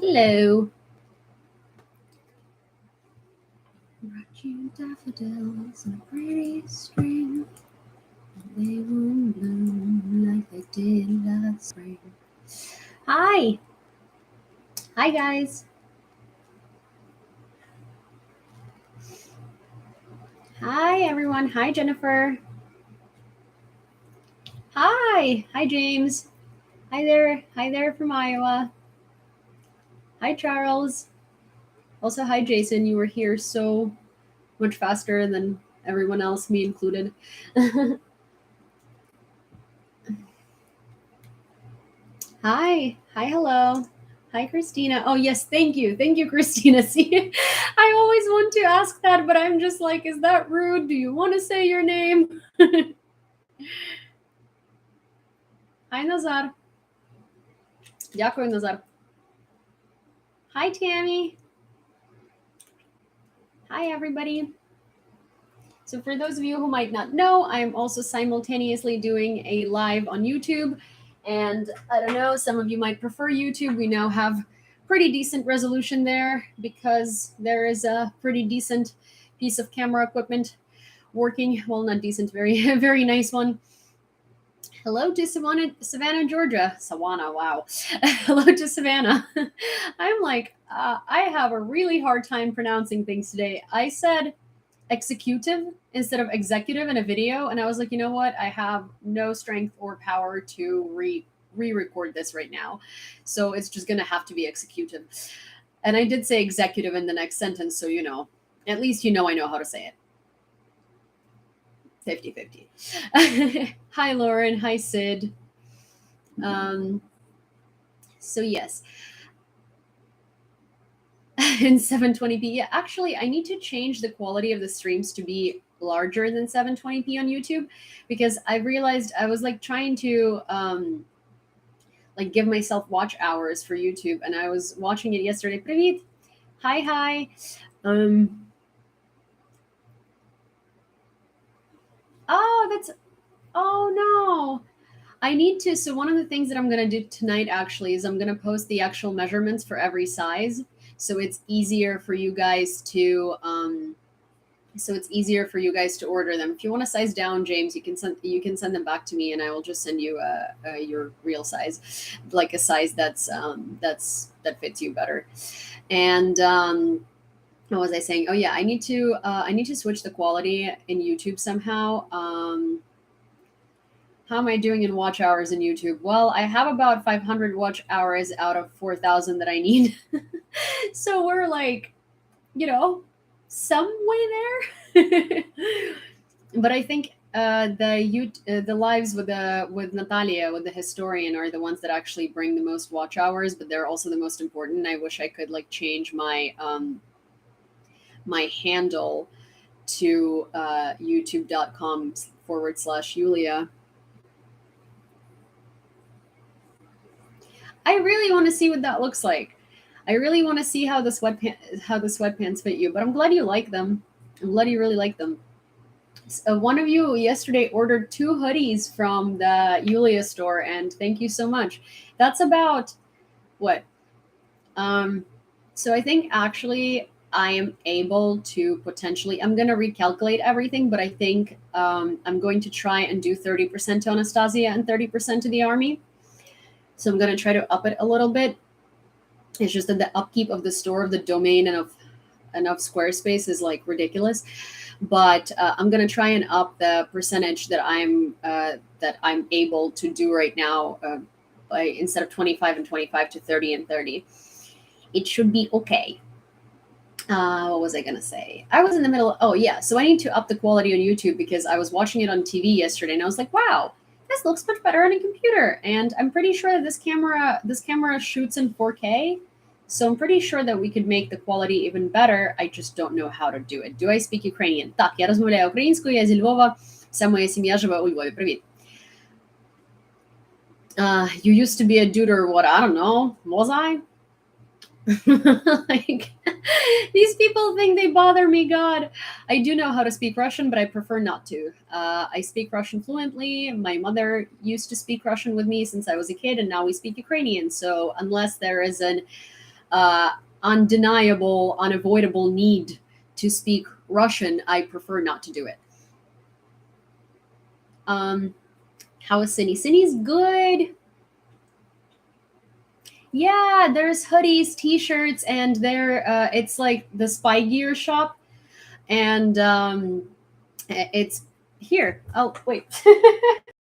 Hello. Brought you daffodils in a pretty string. They won't bloom like they did last spring. Hi. Hi, guys. Hi, everyone. Hi, Jennifer. Hi. Hi, James. Hi there. Hi there from Iowa. Hi, Charles. Also, hi, Jason. You were here so much faster than everyone else, me included. Hi. Hi, hello. Hi, Christina. Oh, yes, thank you. Thank you, Christina. See, I always want to ask that, but I'm just like, is that rude? Do you want to say your name? Hi, Nazar. Дякую, Nazar. Hi, Tammy. Hi, everybody. So, for those of you who might not know, I'm also simultaneously doing a live on YouTube. And I don't know, some of you might prefer YouTube. We now have pretty decent resolution there because there is a pretty decent piece of camera equipment working. Well, not decent, very, very nice one. Hello to Savannah, Georgia. Savannah, wow. Hello to Savannah. I'm like, I have a really hard time pronouncing things today. I said executive instead of executive in a video, and I was like, you know what? I have no strength or power to re-record this right now, so it's just gonna have to be executive. And I did say executive in the next sentence, so at least I know how to say it. 50-50. Hi, Lauren. Hi, Sid. So yes, in 720p. Yeah, actually, I need to change the quality of the streams to be larger than 720p on YouTube because I realized I was like trying to like give myself watch hours for YouTube, and I was watching it yesterday. Привет. Hi, hi. Um. Oh, that's. Oh no. I need to. So one of the things that I'm gonna do tonight actually is I'm gonna post the actual measurements for every size, so it's easier for you guys to order them. If you want to size down, James, you can send them back to me, and I will just send you your real size, like a size that fits you better. And what was I saying? Oh yeah, I need to switch the quality in YouTube somehow. How am I doing in watch hours in YouTube? Well, I have about 500 watch hours out of 4,000 that I need. So we're like, some way there. But I think the lives with Natalia, with the historian, are the ones that actually bring the most watch hours, but they're also the most important. I wish I could like change my handle to youtube.com/Julia. I really want to see what that looks like. I really want to see how the sweatpants fit you, but I'm glad you like them. I'm glad you really like them. One of you yesterday ordered 2 hoodies from the Yulia store, and thank you so much. That's about what? Um, so I think actually I am able to potentially. I'm gonna recalculate everything, but I think I'm going to try and do 30% to Anastasia and 30% to the army. So I'm gonna try to up it a little bit. It's just that the upkeep of the store, of the domain, and of Squarespace is like ridiculous. But I'm gonna try and up the percentage that I'm able to do right now by instead of 25 and 25 to 30 and 30. It should be okay. What was I gonna say? I was in the middle. Oh yeah, so I need to up the quality on YouTube because I was watching it on TV yesterday, and I was like, wow, this looks much better on a computer. And I'm pretty sure that this camera shoots in 4K. So I'm pretty sure that we could make the quality even better. I just don't know how to do it. Do I speak Ukrainian? Так, я розмовляю українською, я зі Львова, вся моя сім'я живе у Львові. Привіт. You used to be a dude or what? I don't know. Was I? Like, these people think they bother me. God, I do know how to speak Russian, but I prefer not to. I speak Russian fluently. My mother used to speak Russian with me since I was a kid, and now we speak Ukrainian. So unless there is uh, undeniable, unavoidable need to speak Russian, I prefer not to do it. Um, how is Cindy? Cindy's good. Yeah, there's hoodies, t-shirts, and there it's like the Spy Gear shop, and it's here. Oh wait, I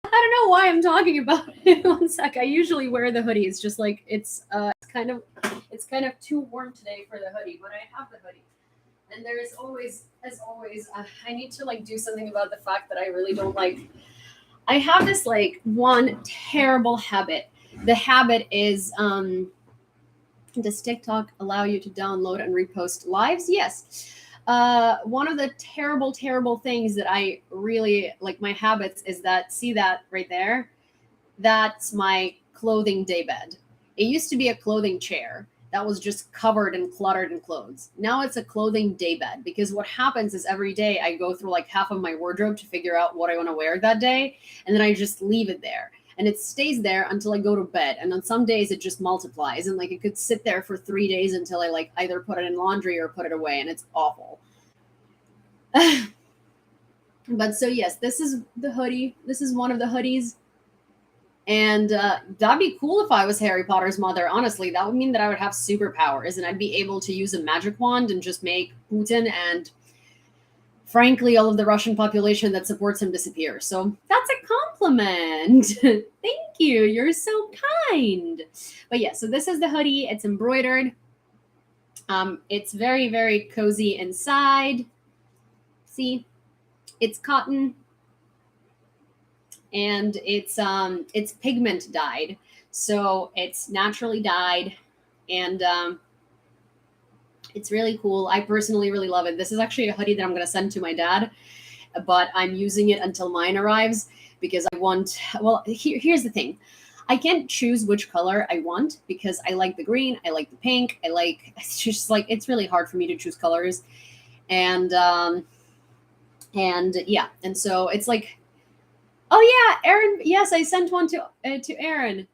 don't know why I'm talking about it. One sec. I usually wear the hoodie. It's just like it's kind of too warm today for the hoodie, but I have the hoodie. And there is always, as always, I need to like do something about the fact that I really don't like. I have this like one terrible habit. The habit is does TikTok allow you to download and repost lives? Yes. One of the terrible, terrible things that I really like my habits is that, see that right there? That's my clothing daybed. It used to be a clothing chair that was just covered and cluttered in clothes. Now it's a clothing daybed because what happens is every day I go through like half of my wardrobe to figure out what I want to wear that day, and then I just leave it there. And it stays there until I go to bed. And on some days it just multiplies, and like it could sit there for 3 days until I like either put it in laundry or put it away, and it's awful. But so yes, this is the hoodie. This is one of the hoodies. And that'd be cool if I was Harry Potter's mother. Honestly, that would mean that I would have superpowers and I'd be able to use a magic wand and just make Putin and, frankly, all of the Russian population that supports him disappear. So that's a compliment. Thank you. You're so kind. But yeah, so this is the hoodie. It's embroidered. It's very, very cozy inside. See, it's cotton. And it's pigment dyed, so it's naturally dyed, and it's really cool. I personally really love it. This is actually a hoodie that I'm going to send to my dad, but I'm using it until mine arrives because I want. Well, here's the thing. I can't choose which color I want because I like the green, I like the pink, I like. It's just like it's really hard for me to choose colors, and yeah, and so it's like. Oh yeah, Aaron. Yes, I sent one to Aaron.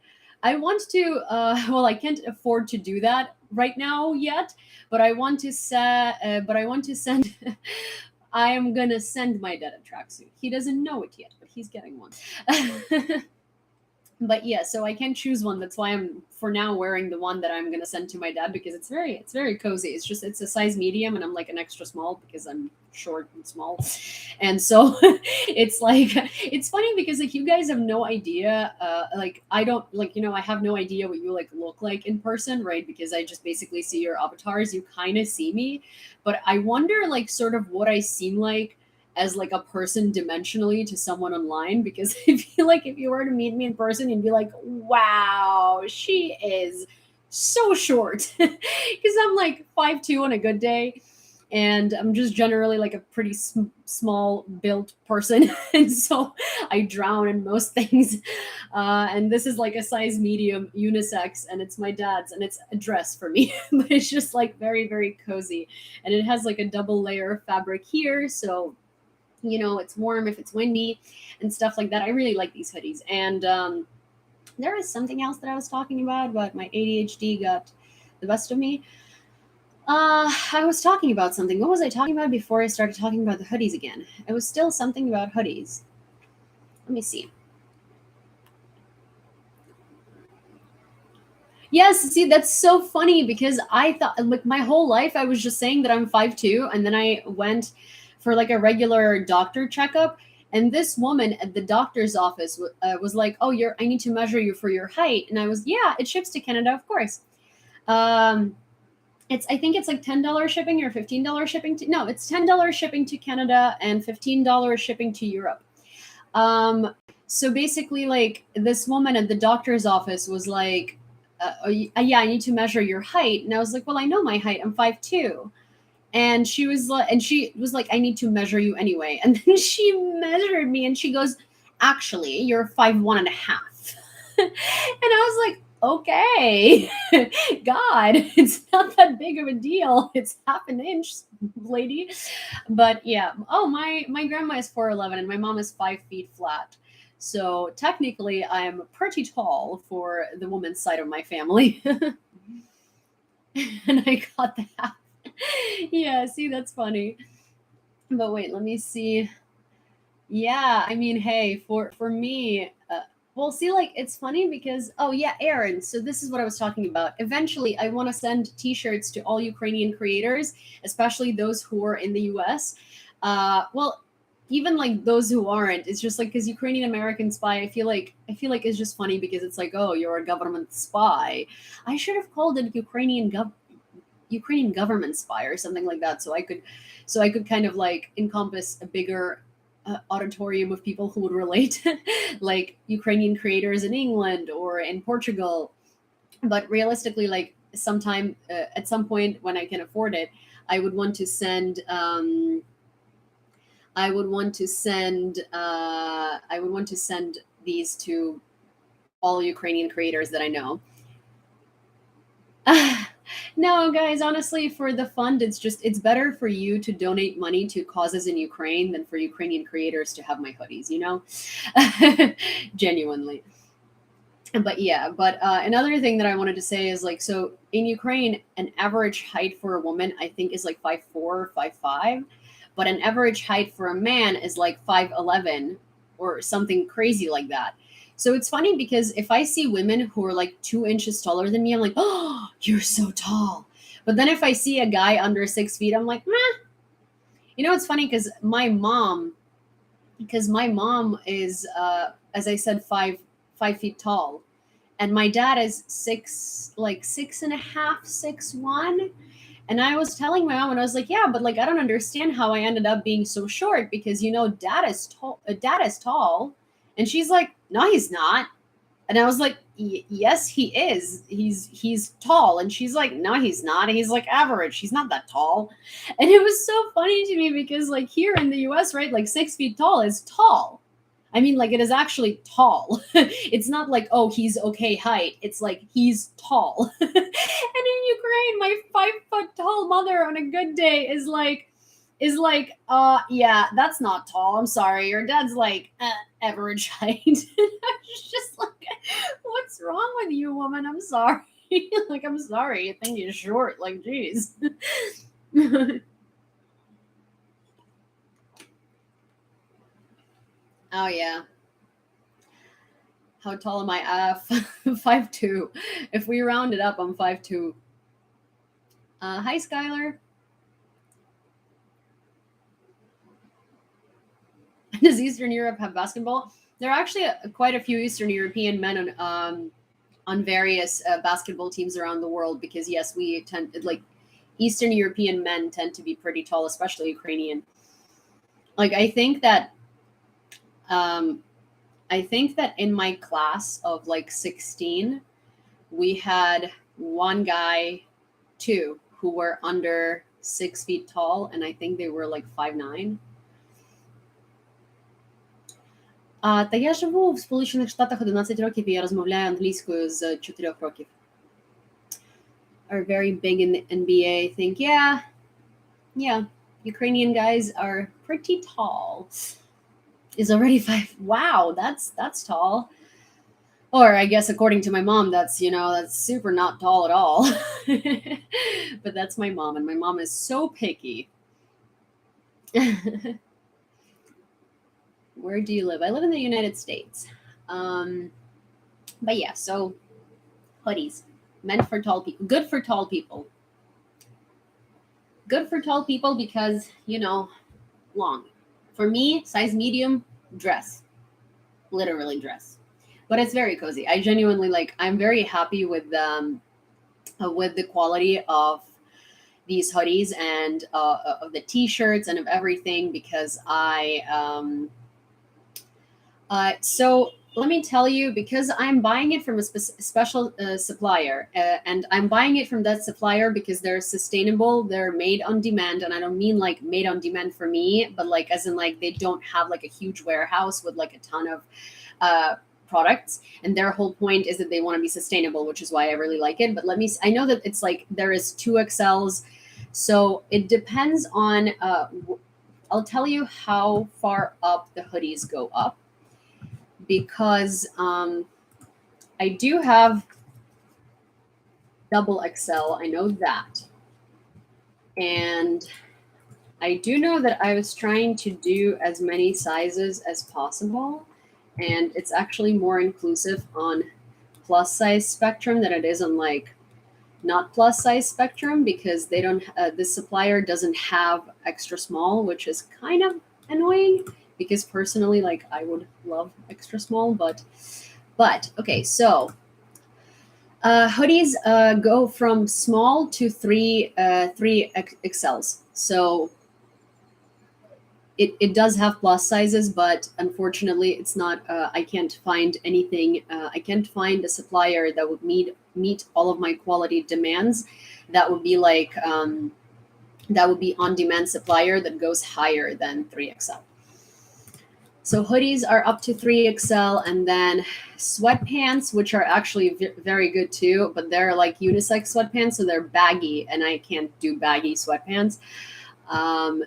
I want to. Well, I can't afford to do that right now yet, but I want to set. But I want to send. I am gonna send my dad a tracksuit. He doesn't know it yet, but he's getting one. But yeah, so I can't choose one. That's why I'm for now wearing the one that I'm gonna send to my dad because it's very cozy. It's a size medium, and I'm like an extra small because I'm short and small, and so it's like it's funny because like you guys have no idea. Like I don't like I have no idea what you like look like in person, right? Because I just basically see your avatars. You kind of see me, but I wonder like sort of what I seem like as like a person dimensionally to someone online because I feel like if you were to meet me in person, you'd be like, wow, she is so short. Because I'm like 5'2" on a good day. And I'm just generally like a pretty small built person. And so I drown in most things. And this is like a size medium unisex, and it's my dad's, and it's a dress for me. But it's just like very, very cozy. And it has like a double layer of fabric here. So it's warm if it's windy and stuff like that. I really like these hoodies. And there is something else that I was talking about, but my ADHD got the best of me. I was talking about something. What was I talking about before I started talking about the hoodies again? It was still something about hoodies. Let me see. Yes, see, that's so funny because I thought like my whole life I was just saying that I'm 5'2", and then I went for like a regular doctor checkup, and this woman at the doctor's office was like, "Oh, I need to measure you for your height," and I was, "Yeah, it ships to Canada, of course." Um, I think it's like $10 shipping or $15 shipping to no, it's $10 shipping to Canada and $15 shipping to Europe. So basically, like this woman at the doctor's office was like, yeah, I need to measure your height. And I was like, well, I know my height. I'm 5'2". And she was like, I need to measure you anyway. And then she measured me and she goes, actually, you're 5'1.5". And I was like, okay, God, it's not that big of a deal. It's half an inch, lady. But yeah. Oh, my grandma is 4'11" and my mom is 5 feet flat. So technically, I am pretty tall for the woman's side of my family. and I got that. Yeah, see, that's funny. But wait, let me see. Yeah, I mean, hey, for me, well, see, like it's funny because oh yeah, Aaron. So this is what I was talking about. Eventually, I want to send T-shirts to all Ukrainian creators, especially those who are in the U.S. Well, even like those who aren't. It's just like because Ukrainian American spy. I feel like it's just funny because it's like oh, you're a government spy. I should have called it Ukrainian government spy or something like that, so I could kind of like encompass a bigger auditorium of people who would relate, like Ukrainian creators in England or in Portugal. But realistically, like sometime at some point when I can afford it, I would want to send. I would want to send these to all Ukrainian creators that I know. No, guys, honestly, for the fund, it's better for you to donate money to causes in Ukraine than for Ukrainian creators to have my hoodies, you know? Genuinely. But yeah, but another thing that I wanted to say is like, so in Ukraine, an average height for a woman, I think, is like 5'4", 5'5", but an average height for a man is like 5'11", or something crazy like that. So it's funny because if I see women who are like 2 inches taller than me, I'm like, oh, you're so tall. But then if I see a guy under 6 feet, I'm like, meh. You know, it's funny because my mom is, as I said, 5 feet tall, and my dad is like 6.5, 6'1". And I was telling my mom, and I was like, yeah, but like I don't understand how I ended up being so short because dad is tall. Dad is tall, and she's like, no, he's not. And I was like, yes, he is. He's tall. And she's like, no, he's not. He's like average. He's not that tall. And it was so funny to me because like here in the US, right, like 6 feet tall is tall. I mean, like it is actually tall. It's not like, oh, he's okay height. It's like he's tall. And in Ukraine, my 5 foot tall mother on a good day is like, yeah, that's not tall. I'm sorry. Your dad's like average height. It's just like, what's wrong with you, woman? I'm sorry. Like, I'm sorry. You think he's short. Like, geez. Oh, yeah. How tall am I? 5'2". If we round it up, I'm 5'2". Hi, Skylar. Does Eastern Europe have basketball? There are actually quite a few Eastern European men on various basketball teams around the world because yes, we tend like Eastern European men tend to be pretty tall, especially Ukrainian. Like um, I think that in my class of like 16, we had one guy, two who were under 6 feet tall, and I think they were like 5'9". Та я живу в Сполучених Штатах 11 років, і я розмовляю англійською з 4 років. Are very big in the NBA. I think, yeah, Ukrainian guys are pretty tall. Is already 5. Wow, that's tall. Or I guess according to my mom, that's super not tall at all. But that's my mom, and my mom is so picky. Where do you live? I live in the United States. Um, but yeah, so hoodies meant for tall people, good for tall people, good for tall people because long. For me, size medium, dress, literally dress. But it's very cozy. I genuinely like. I'm very happy with the quality of these hoodies and of the t-shirts and of everything because so let me tell you, because I'm buying it from a special supplier, and I'm buying it from that supplier because they're sustainable, they're made on demand, and I don't mean like made on demand for me, but like as in like they don't have like a huge warehouse with like a ton of uh, products, and their whole point is that they want to be sustainable, which is why I really like it. But I know that it's like there is 2XLs, so it depends on. I'll tell you how far up the hoodies go up because I do have double XL. I know that. And I do know that I was trying to do as many sizes as possible. And it's actually more inclusive on plus size spectrum than it is on like not plus size spectrum, because they don't this supplier doesn't have extra small, which is kind of annoying, because personally, like, I would love extra small. But okay, so hoodies go from small to three XLs. So it does have plus sizes, but unfortunately, it's not. I can't find anything. I can't find a supplier that would meet all of my quality demands. That would be like that would be on demand supplier that goes higher than 3XL. So hoodies are up to 3XL, and then sweatpants, which are actually very good too, but they're like unisex sweatpants, so they're baggy, and I can't do baggy sweatpants. Um,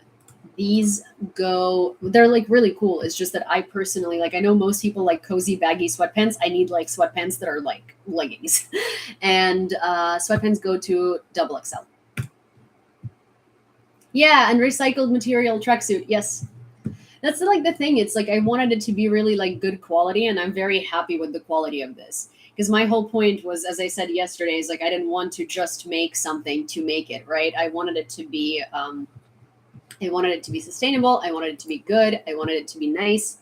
these they're like really cool. It's just that I personally, like, I know most people like cozy baggy sweatpants. I need like sweatpants that are like leggings. And sweatpants go to double XL. Yeah, and recycled material tracksuit. Yes. That's like the thing. It's like I wanted it to be really like good quality, and I'm very happy with the quality of this. Because my whole point was, as I said yesterday, is like I didn't want to just make something to make it, right? I wanted it to be I wanted it to be sustainable. I wanted it to be good. I wanted it to be nice.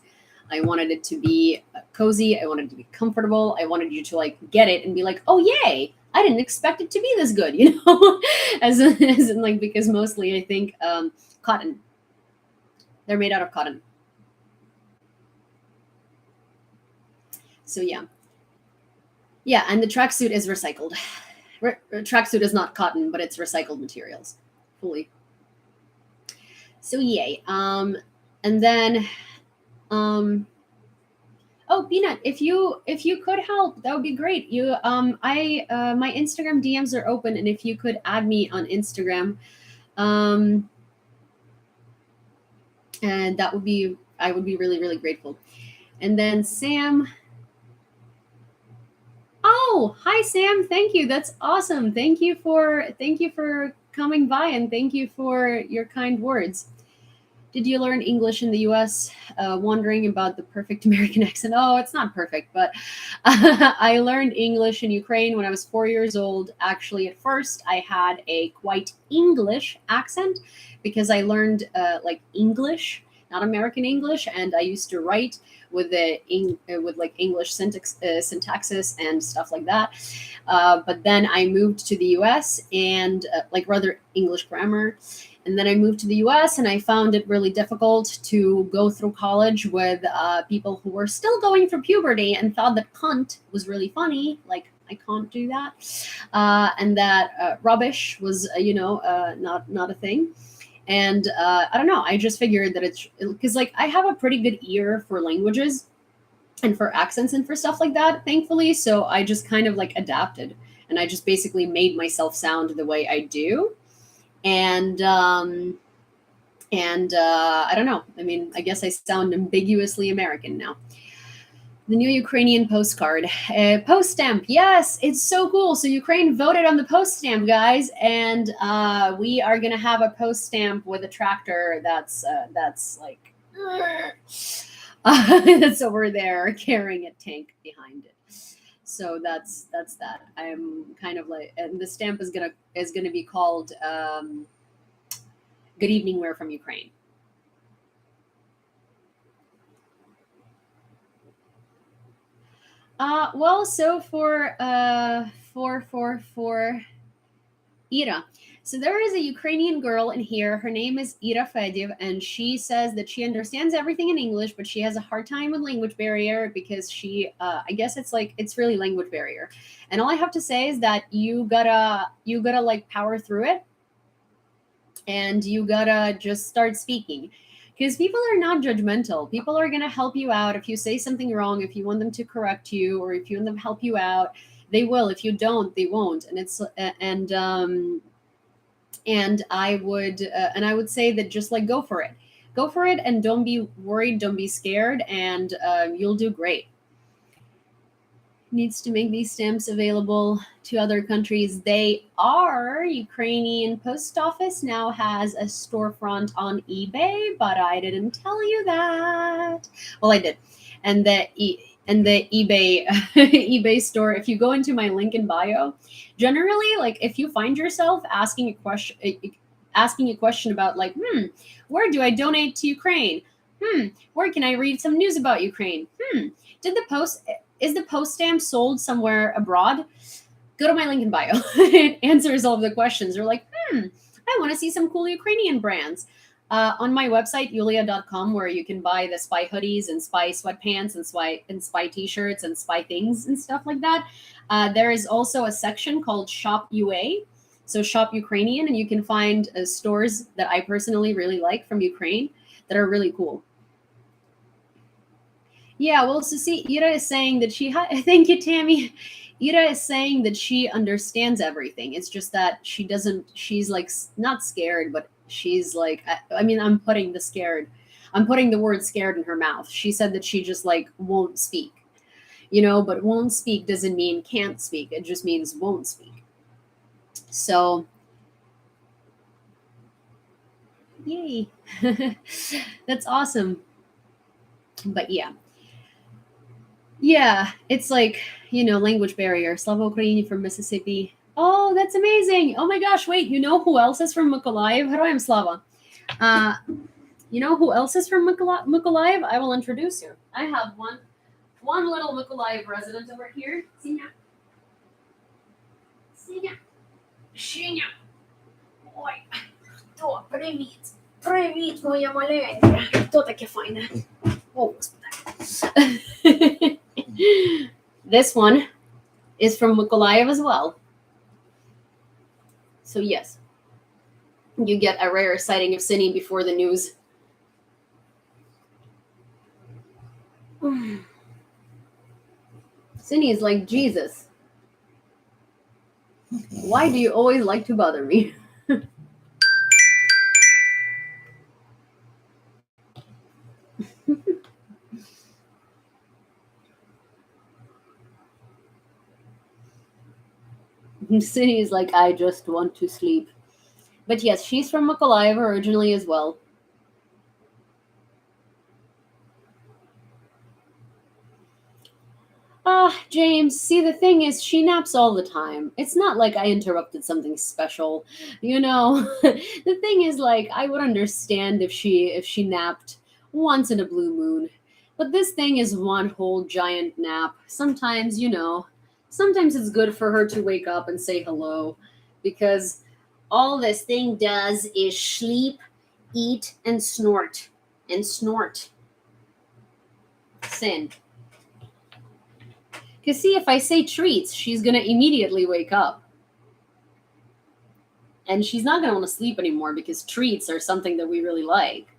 I wanted it to be cozy. I wanted it to be comfortable. I wanted you to like get it and be like, oh, yay. I didn't expect it to be this good, you know, as in like, because mostly I think cotton. They're made out of cotton. So yeah. Yeah. And the tracksuit is recycled. Tracksuit is not cotton, but it's recycled materials fully. So yay. And then oh, Peanut, if you could help, that would be great. I my Instagram DMs are open, and if you could add me on Instagram, um, and that would be I would be really really grateful. And then Sam, oh, hi Sam, thank you. That's awesome. Thank you for coming by, and thank you for your kind words. Did you learn English in the US? Wondering about the perfect American accent. Oh, it's not perfect, but I learned English in Ukraine when I was 4 years old. Actually, at first, I had a quite English accent because I learned like English, not American English, and I used to write with with like English syntaxes and stuff like that. But then I moved to the US, and like rather English grammar, and then I moved to the US, and I found it really difficult to go through college with people who were still going through puberty and thought that cunt was really funny. Like, I can't do that. And that rubbish was, not a thing. And I don't know. I just figured that it's because, like, I have a pretty good ear for languages and for accents and for stuff like that, thankfully. So I just kind of like adapted, and I just basically made myself sound the way I do. And I don't know. I mean, I guess I sound ambiguously American now. The new Ukrainian postcard, post stamp. Yes, it's so cool. So Ukraine voted on the post stamp, guys, and we are gonna have a post stamp with a tractor that's like that's over there carrying a tank behind it. So that's that. I'm kind of like, and the stamp is gonna be called "Good evening, we're from Ukraine." Well, so for Ira. So there is a Ukrainian girl in here. Her name is Ira Fedyev, and she says that she understands everything in English, but she has a hard time with language barrier because I guess it's really language barrier. And all I have to say is that you gotta like power through it, and you gotta just start speaking, because people are not judgmental. People are gonna help you out if you say something wrong. If you want them to correct you, or if you want them to help you out, they will. If you don't, they won't. And it's and I would say that just like go for it, and don't be worried, don't be scared, and you'll do great. needs to make these stamps available to other countries. They are. Ukrainian post office now has a storefront on eBay, but I didn't tell you that. Well, I did. And the eBay eBay store, if you go into my link in bio, generally, like, if you find yourself asking a question about, like, where do I donate to Ukraine? Where can I read some news about Ukraine? Is the post stamp sold somewhere abroad? Go to my link in bio. It answers all of the questions. You're like, I want to see some cool Ukrainian brands. On my website, yulia.com, where you can buy the spy hoodies and spy sweatpants and spy t-shirts and spy things and stuff like that. There is also a section called Shop UA, so Shop Ukrainian, and you can find stores that I personally really like from Ukraine that are really cool. Yeah, well, so see, Ira is saying that thank you, Tammy. Ira is saying that she understands everything. It's just that she's like not scared, but she's like, I mean, I'm putting the word scared in her mouth. She said that she just like won't speak, but won't speak doesn't mean can't speak. It just means won't speak. So, yay. That's awesome. But yeah, it's like, language barrier. Slava Ukraini from Mississippi. Oh, that's amazing. Oh my gosh, wait, you know who else is from Mykolaiv? Heroyam Slava. You know who else is from Mykolaiv? I will introduce you. I have one little Mykolaiv resident over here. Sinya. Shinya. Ой. То, привіт. Привіт, моя маленька. Хто таке файне? О, господи. This one is from Mykolaiv as well. So yes, you get a rare sighting of Cine before the news. Cine is like, Jesus, why do you always like to bother me? Cine is like, I just want to sleep. But yes, she's from Mykolaiv originally as well. James, see, the thing is, she naps all the time. It's not like I interrupted something special, The thing is, like, I would understand if she napped once in a blue moon. But this thing is one whole giant nap. Sometimes, sometimes it's good for her to wake up and say hello, because all this thing does is sleep, eat, and snort. Sin. Because see, if I say treats, she's going to immediately wake up. And she's not going to want to sleep anymore because treats are something that we really like.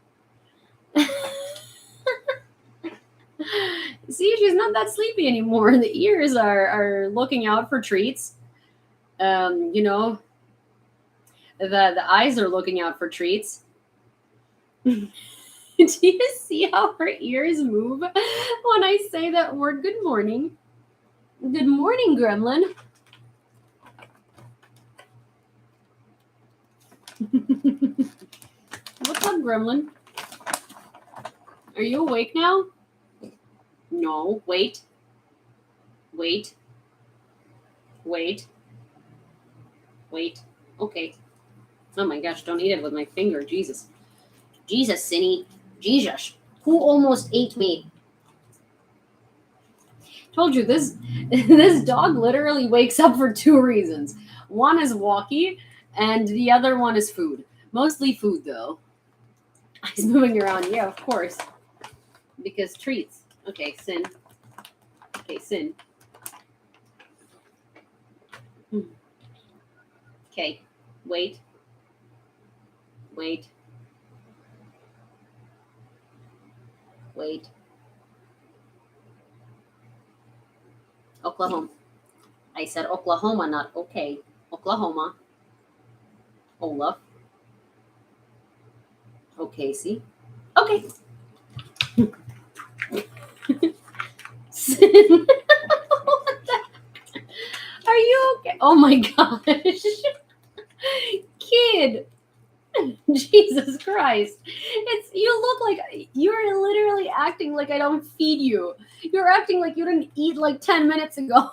See, she's not that sleepy anymore. The ears are looking out for treats. The eyes are looking out for treats. Do you see how her ears move when I say that word? Good morning. Good morning, Gremlin. What's up, Gremlin? Are you awake now? No, wait. Okay. Oh my gosh, don't eat it with my finger. Jesus, Cindy. Jesus. Who almost ate me? Told you, this dog literally wakes up for two reasons. One is walkie, and the other one is food. Mostly food, though. He's moving around. Yeah, of course. Because treats. Okay, Sin. Okay, wait. Oklahoma. I said Oklahoma, not okay. Oklahoma. Olaf. Okay, see? Okay. What the Oh my gosh. Kid. Jesus Christ. You look like you're literally acting like I don't feed you. You're acting like you didn't eat like 10 minutes ago.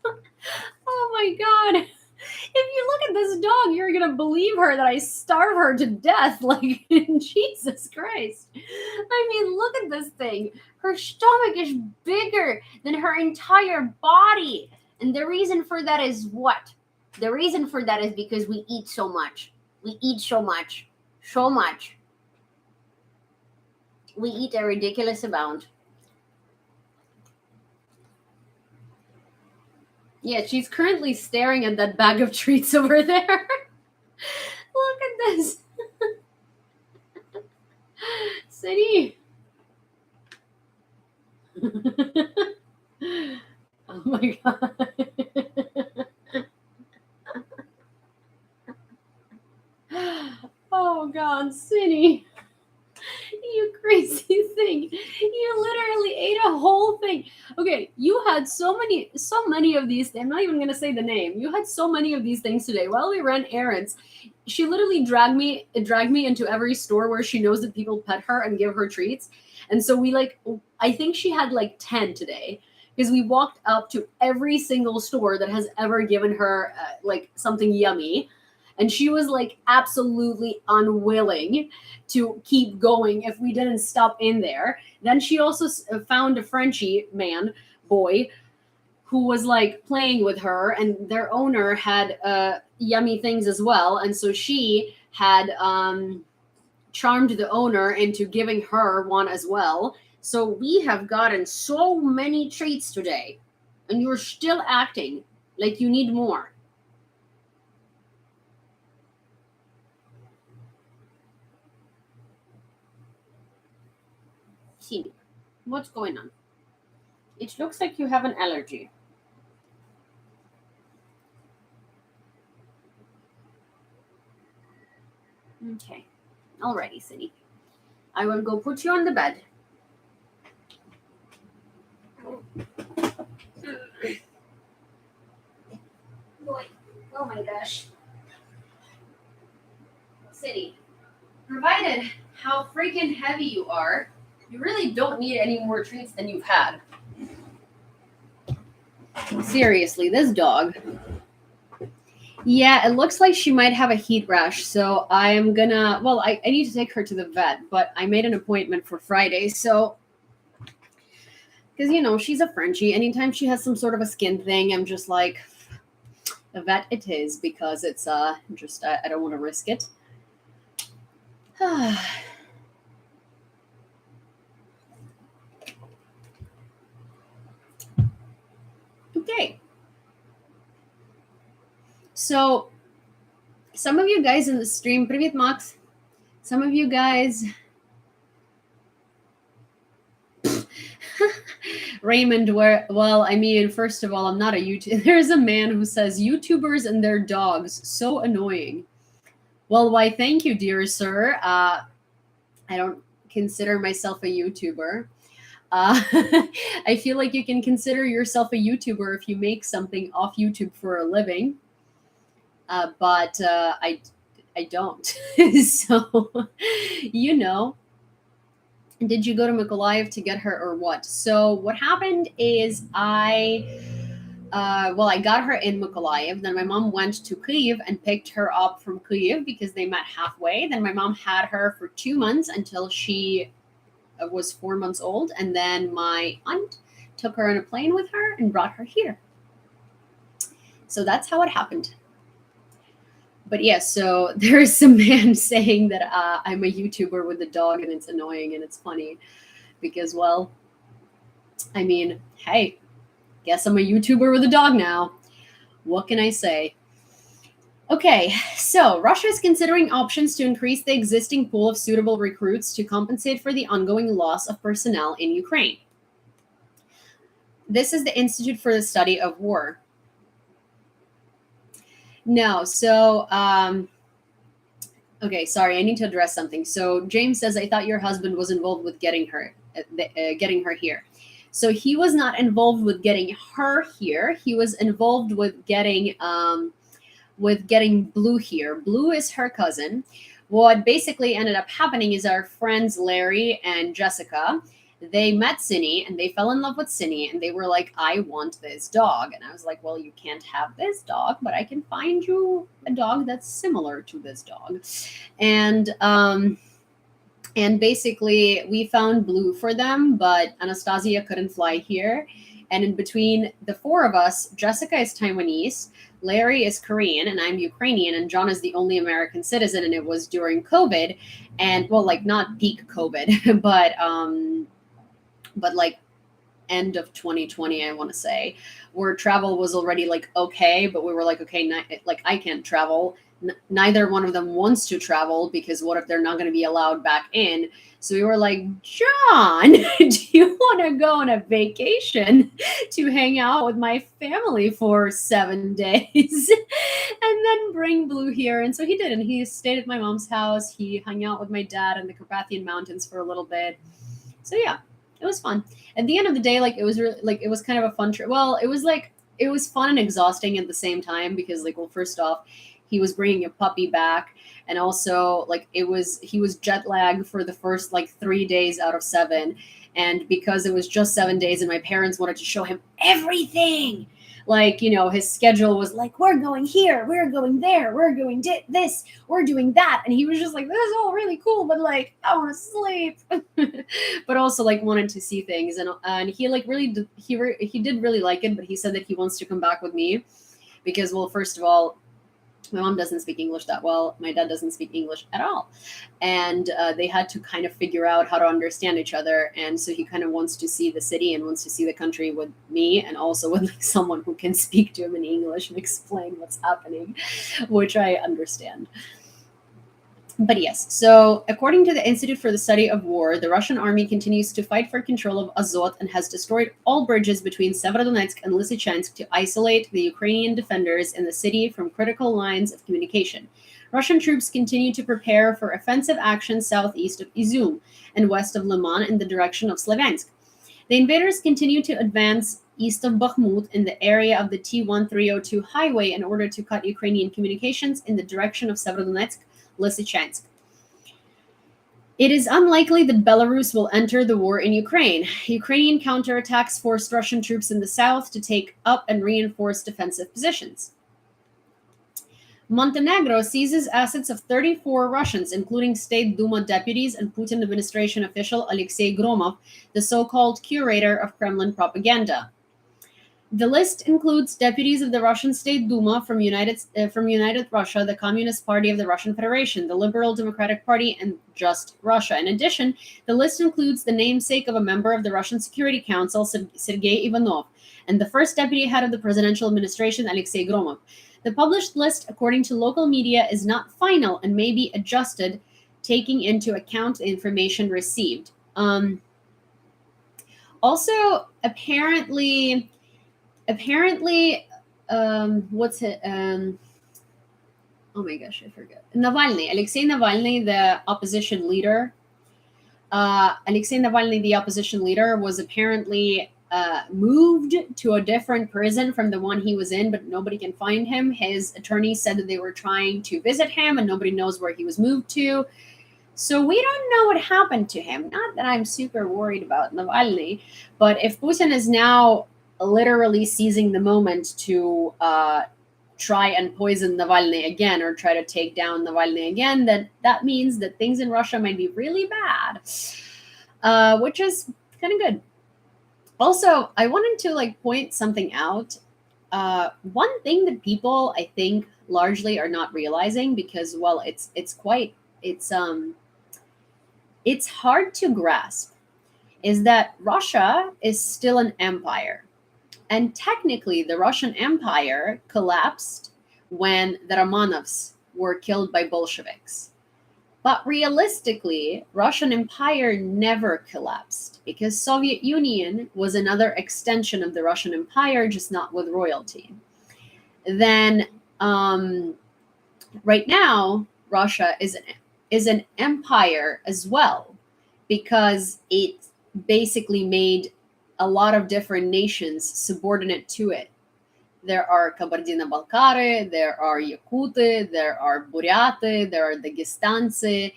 Oh my god. If you look at this dog, you're gonna believe her that I starve her to death. Like, Jesus Christ. I mean, look at this thing. Her stomach is bigger than her entire body. And the reason for that is what? The reason for that is because we eat so much. We eat so much. So much. We eat a ridiculous amount. Yeah, she's currently staring at that bag of treats over there. Look at this. City. Oh my god. Oh god, City. You crazy thing. You literally ate a whole thing. Okay, you had so many of these. I'm not even gonna say the name. You had so many of these things today while we ran errands. She literally dragged me into every store where she knows that people pet her and give her treats. And so I think she had like 10 today because we walked up to every single store that has ever given her like something yummy. And she was like absolutely unwilling to keep going if we didn't stop in there. Then she also found a Frenchie boy, who was like playing with her, and their owner had yummy things as well. And so she had charmed the owner into giving her one as well. So we have gotten so many treats today, and you're still acting like you need more. See, what's going on? It looks like you have an allergy. Okay. Alrighty, Cindy. I will go put you on the bed. Boy. Oh my gosh. City, provided how freaking heavy you are, you really don't need any more treats than you've had. Seriously, this dog. Yeah, it looks like she might have a heat rash. So I'm gonna, well, I need to take her to the vet, but I made an appointment for Friday. So, because, she's a Frenchie. Anytime she has some sort of a skin thing, I'm just like, a vet it is because it's just, I don't want to risk it. Okay. So, some of you guys in the stream, Привет, Max. Some of you guys, Raymond, well, I mean, first of all, I'm not a YouTuber. There's a man who says YouTubers and their dogs, so annoying. Well, why, thank you, dear sir. I don't consider myself a YouTuber. I feel like you can consider yourself a YouTuber if you make something off YouTube for a living. But I don't. So, did you go to Mykolaiv to get her or what? So what happened is I got her in Mykolaiv. Then my mom went to Kyiv and picked her up from Kyiv because they met halfway. Then my mom had her for 2 months until she was 4 months old. And then my aunt took her on a plane with her and brought her here. So that's how it happened. But yeah, so there's some man saying that I'm a YouTuber with a dog and it's annoying and it's funny because, well, I mean, hey, guess I'm a YouTuber with a dog now. What can I say? Okay, so Russia is considering options to increase the existing pool of suitable recruits to compensate for the ongoing loss of personnel in Ukraine. This is the Institute for the Study of War. No, so, okay, sorry, I need to address something. So James says, I thought your husband was involved with getting her here. So he was not involved with getting her here. He was involved with getting Blue here. Blue is her cousin. What basically ended up happening is our friends Larry and Jessica, they met Cinny and they fell in love with Cinny and they were like, I want this dog. And I was like, well, you can't have this dog, but I can find you a dog that's similar to this dog. And basically we found Blue for them, but Anastasia couldn't fly here. And in between the four of us, Jessica is Taiwanese, Larry is Korean, and I'm Ukrainian, and John is the only American citizen, and it was during COVID. And well, like not peak COVID, but like end of 2020, I want to say, where travel was already like okay, but we were like, okay, like I can't travel. Neither one of them wants to travel because what if they're not going to be allowed back in? So we were like, John, do you want to go on a vacation to hang out with my family for 7 days and then bring Blue here? And so he did. And he stayed at my mom's house. He hung out with my dad in the Carpathian Mountains for a little bit. So yeah, it was fun. At the end of the day, like it was really like it was kind of a fun trip. Well, it was fun and exhausting at the same time because like, well, first off, he was bringing a puppy back, and also like he was jet lagged for the first like 3 days out of 7, and because it was just 7 days and my parents wanted to show him everything, like, you know, his schedule was like, we're going here, we're going there, we're going this, we're doing that, and he was just like, this is all really cool, but like I want to sleep. But also like wanted to see things, and he like really he did really like it, but he said that he wants to come back with me because, well, first of all, my mom doesn't speak English that well. My dad doesn't speak English at all. And they had to kind of figure out how to understand each other. And so he kind of wants to see the city and wants to see the country with me, and also with like someone who can speak to him in English and explain what's happening, which I understand. But yes, so according to the Institute for the Study of War, the Russian army continues to fight for control of Azov and has destroyed all bridges between Severodonetsk and Lysychansk to isolate the Ukrainian defenders in the city from critical lines of communication. Russian troops continue to prepare for offensive action southeast of Izum and west of Liman in the direction of Slavyansk. The invaders continue to advance east of Bakhmut in the area of the T-1302 highway in order to cut Ukrainian communications in the direction of Severodonetsk, Lysychansk. It is unlikely that Belarus will enter the war in Ukraine. Ukrainian counterattacks forced Russian troops in the south to take up and reinforce defensive positions. Montenegro seizes assets of 34 Russians, including State Duma deputies and Putin administration official Alexei Gromov, the so-called curator of Kremlin propaganda. The list includes deputies of the Russian State Duma from United Russia, the Communist Party of the Russian Federation, the Liberal Democratic Party, and Just Russia. In addition, the list includes the namesake of a member of the Russian Security Council, Sergei Ivanov, and the first deputy head of the presidential administration, Alexei Gromov. The published list, according to local media, is not final and may be adjusted, taking into account the information received. Also, apparently, what's it? Oh my gosh, I forget. Alexei Navalny, the opposition leader. Alexei Navalny, the opposition leader, was apparently moved to a different prison from the one he was in, but nobody can find him. His attorney said that they were trying to visit him, and nobody knows where he was moved to. So we don't know what happened to him. Not that I'm super worried about Navalny, but if Putin is now literally seizing the moment to try and poison Navalny again or try to take down Navalny again, then that means that things in Russia might be really bad, which is kind of good. Also, I wanted to like point something out. One thing that people, I think, largely are not realizing, because, well, it's hard to grasp, is that Russia is still an empire. And technically, the Russian Empire collapsed when the Romanovs were killed by Bolsheviks. But realistically, Russian Empire never collapsed because Soviet Union was another extension of the Russian Empire, just not with royalty. Then, right now, Russia is an empire as well, because it basically made a lot of different nations subordinate to it. There are Kabardino-Balkari, there are Yakuti, there are Buryati, there are Dagestanцы.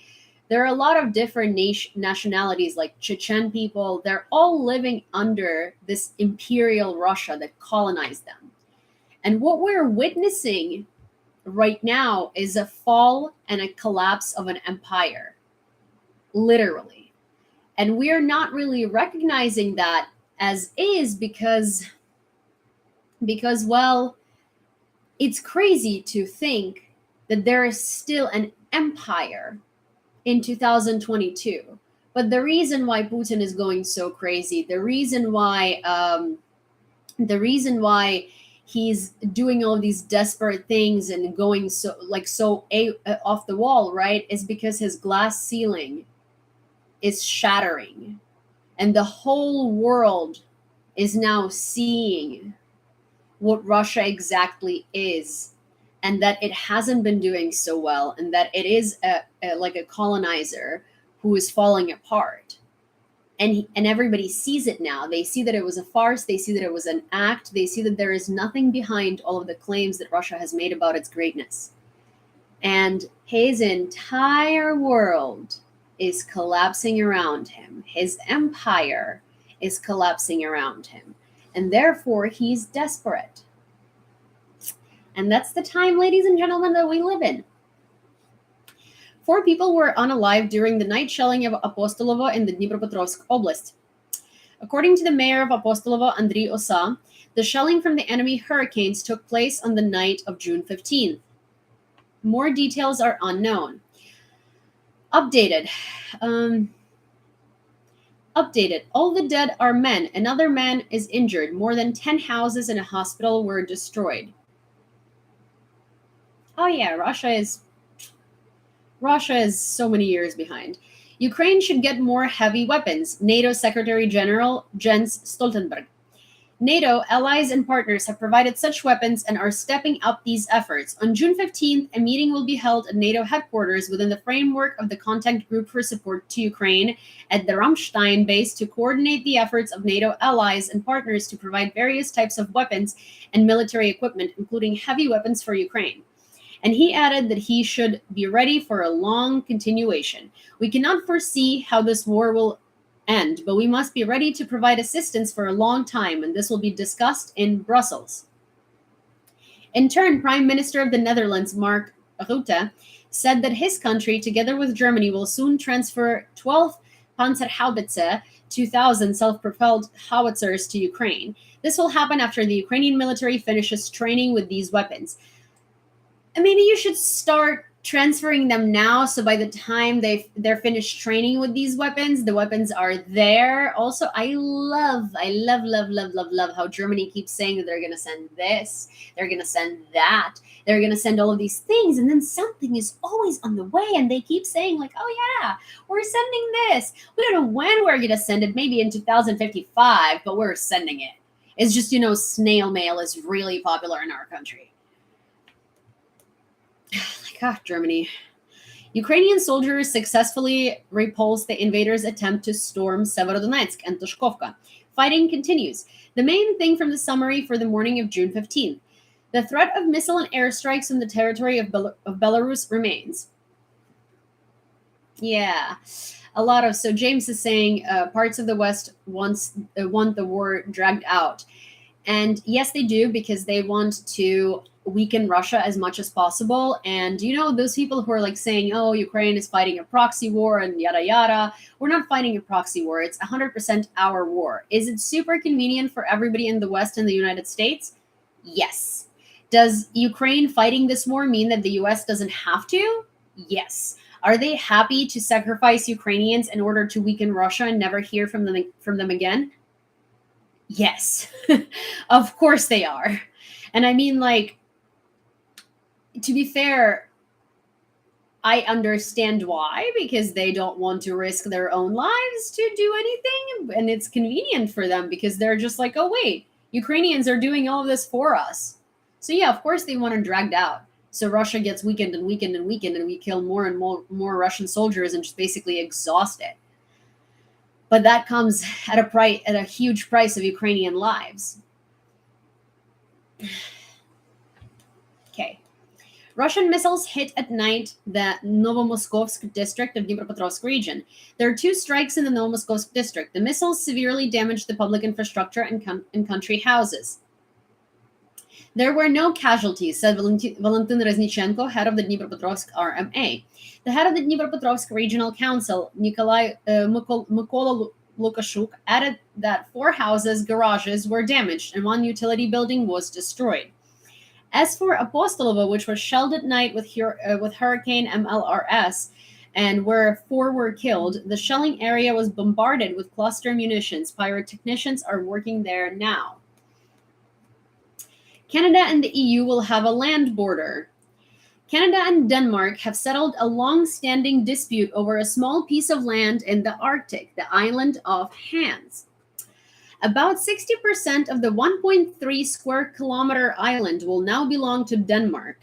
There are a lot of different nationalities, like Chechen people. They're all living under this imperial Russia that colonized them. And what we're witnessing right now is a fall and a collapse of an empire, literally. And we're not really recognizing that as is because well, it's crazy to think that there is still an empire in 2022. But the reason why Putin is going so crazy, the reason why he's doing all these desperate things and going off the wall, right, is because his glass ceiling is shattering, and the whole world is now seeing what Russia exactly is, and that it hasn't been doing so well, and that it is like a colonizer who is falling apart. And everybody sees it now. They see that it was a farce. They see that it was an act. They see that there is nothing behind all of the claims that Russia has made about its greatness. And his entire world is collapsing around him. His empire is collapsing around him. And therefore, he's desperate. And that's the time, ladies and gentlemen, that we live in. 4 people were unalive during the night shelling of Apostolovo in the Dnipropetrovsk Oblast. According to the mayor of Apostolovo, Andriy Osa, the shelling from the enemy hurricanes took place on the night of June 15th. More details are unknown. Updated. All the dead are men. Another man is injured. More than 10 houses and a hospital were destroyed. Oh yeah, Russia is so many years behind. Ukraine should get more heavy weapons, NATO Secretary General Jens Stoltenberg. NATO, allies, and partners have provided such weapons and are stepping up these efforts. On June 15th, a meeting will be held at NATO headquarters within the framework of the Contact Group for Support to Ukraine at the Ramstein base to coordinate the efforts of NATO allies and partners to provide various types of weapons and military equipment, including heavy weapons for Ukraine. And he added that he should be ready for a long continuation. We cannot foresee how this war will end, but we must be ready to provide assistance for a long time, and this will be discussed in Brussels. In turn, Prime Minister of the Netherlands, Mark Rutte, said that his country, together with Germany, will soon transfer 12 Panzerhaubitze 2000 self-propelled howitzers to Ukraine. This will happen after the Ukrainian military finishes training with these weapons. Maybe you should start transferring them now, so by the time they're finished training with these weapons, the weapons are there. Also, I love how Germany keeps saying that they're going to send this, they're going to send that, they're going to send all of these things, and then something is always on the way, and they keep saying like, oh yeah, we're sending this. We don't know when we're going to send it, maybe in 2055, but we're sending it. It's just, snail mail is really popular in our country. Germany. Ukrainian soldiers successfully repulsed the invaders' attempt to storm Severodonetsk and Tushkovka. Fighting continues. The main thing from the summary for the morning of June 15th. The threat of missile and airstrikes on the territory of Belarus remains. Yeah, a lot of... So James is saying parts of the West want the war dragged out. And yes, they do, because they want to weaken Russia as much as possible. And those people who are like saying, oh, Ukraine is fighting a proxy war and yada yada, we're not fighting a proxy war. It's 100% our war. Is it super convenient for everybody in the West and the United States? Yes. Does Ukraine fighting this war mean that the US doesn't have to? Yes. Are they happy to sacrifice Ukrainians in order to weaken Russia and never hear from them again? Yes. Of course they are. And I mean, like, to be fair, I understand why, because they don't want to risk their own lives to do anything, and it's convenient for them because they're just like, oh wait, Ukrainians are doing all of this for us. So yeah, of course they want to dragged out. So Russia gets weakened and weakened and weakened, and we kill more and more Russian soldiers and just basically exhaust it. but that comes at a huge price of Ukrainian lives. Okay. Russian missiles hit at night the Novomoskovsk district of Dnipropetrovsk region. There are 2 strikes in the Novomoskovsk district. The missiles severely damaged the public infrastructure and country houses. There were no casualties, said Valentin Reznichenko, head of the Dnipropetrovsk RMA. The head of the Dnipropetrovsk Regional Council, Mykola Lukashuk, added that 4 houses, garages were damaged and 1 utility building was destroyed. As for Apostolovo, which was shelled at night with Hurricane MLRS, and where 4 were killed, the shelling area was bombarded with cluster munitions. Pyrotechnicians are working there now. Canada and the EU will have a land border. Canada and Denmark have settled a long-standing dispute over a small piece of land in the Arctic, the island of Hans. About 60% of the 1.3 square kilometer island will now belong to Denmark,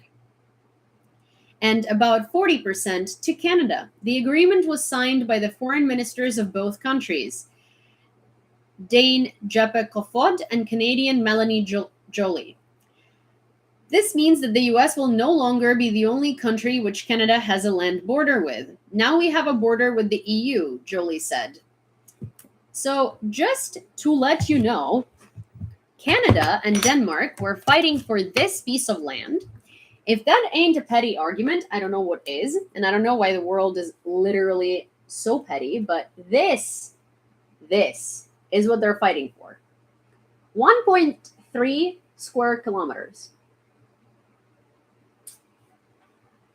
and about 40% to Canada. The agreement was signed by the foreign ministers of both countries, Dane Jeppe Kofod and Canadian Melanie Joly. This means that the US will no longer be the only country which Canada has a land border with. Now we have a border with the EU, Joly said. So just to let you know, Canada and Denmark were fighting for this piece of land. If that ain't a petty argument, I don't know what is. And I don't know why the world is literally so petty, but this is what they're fighting for. 1.3 square kilometers.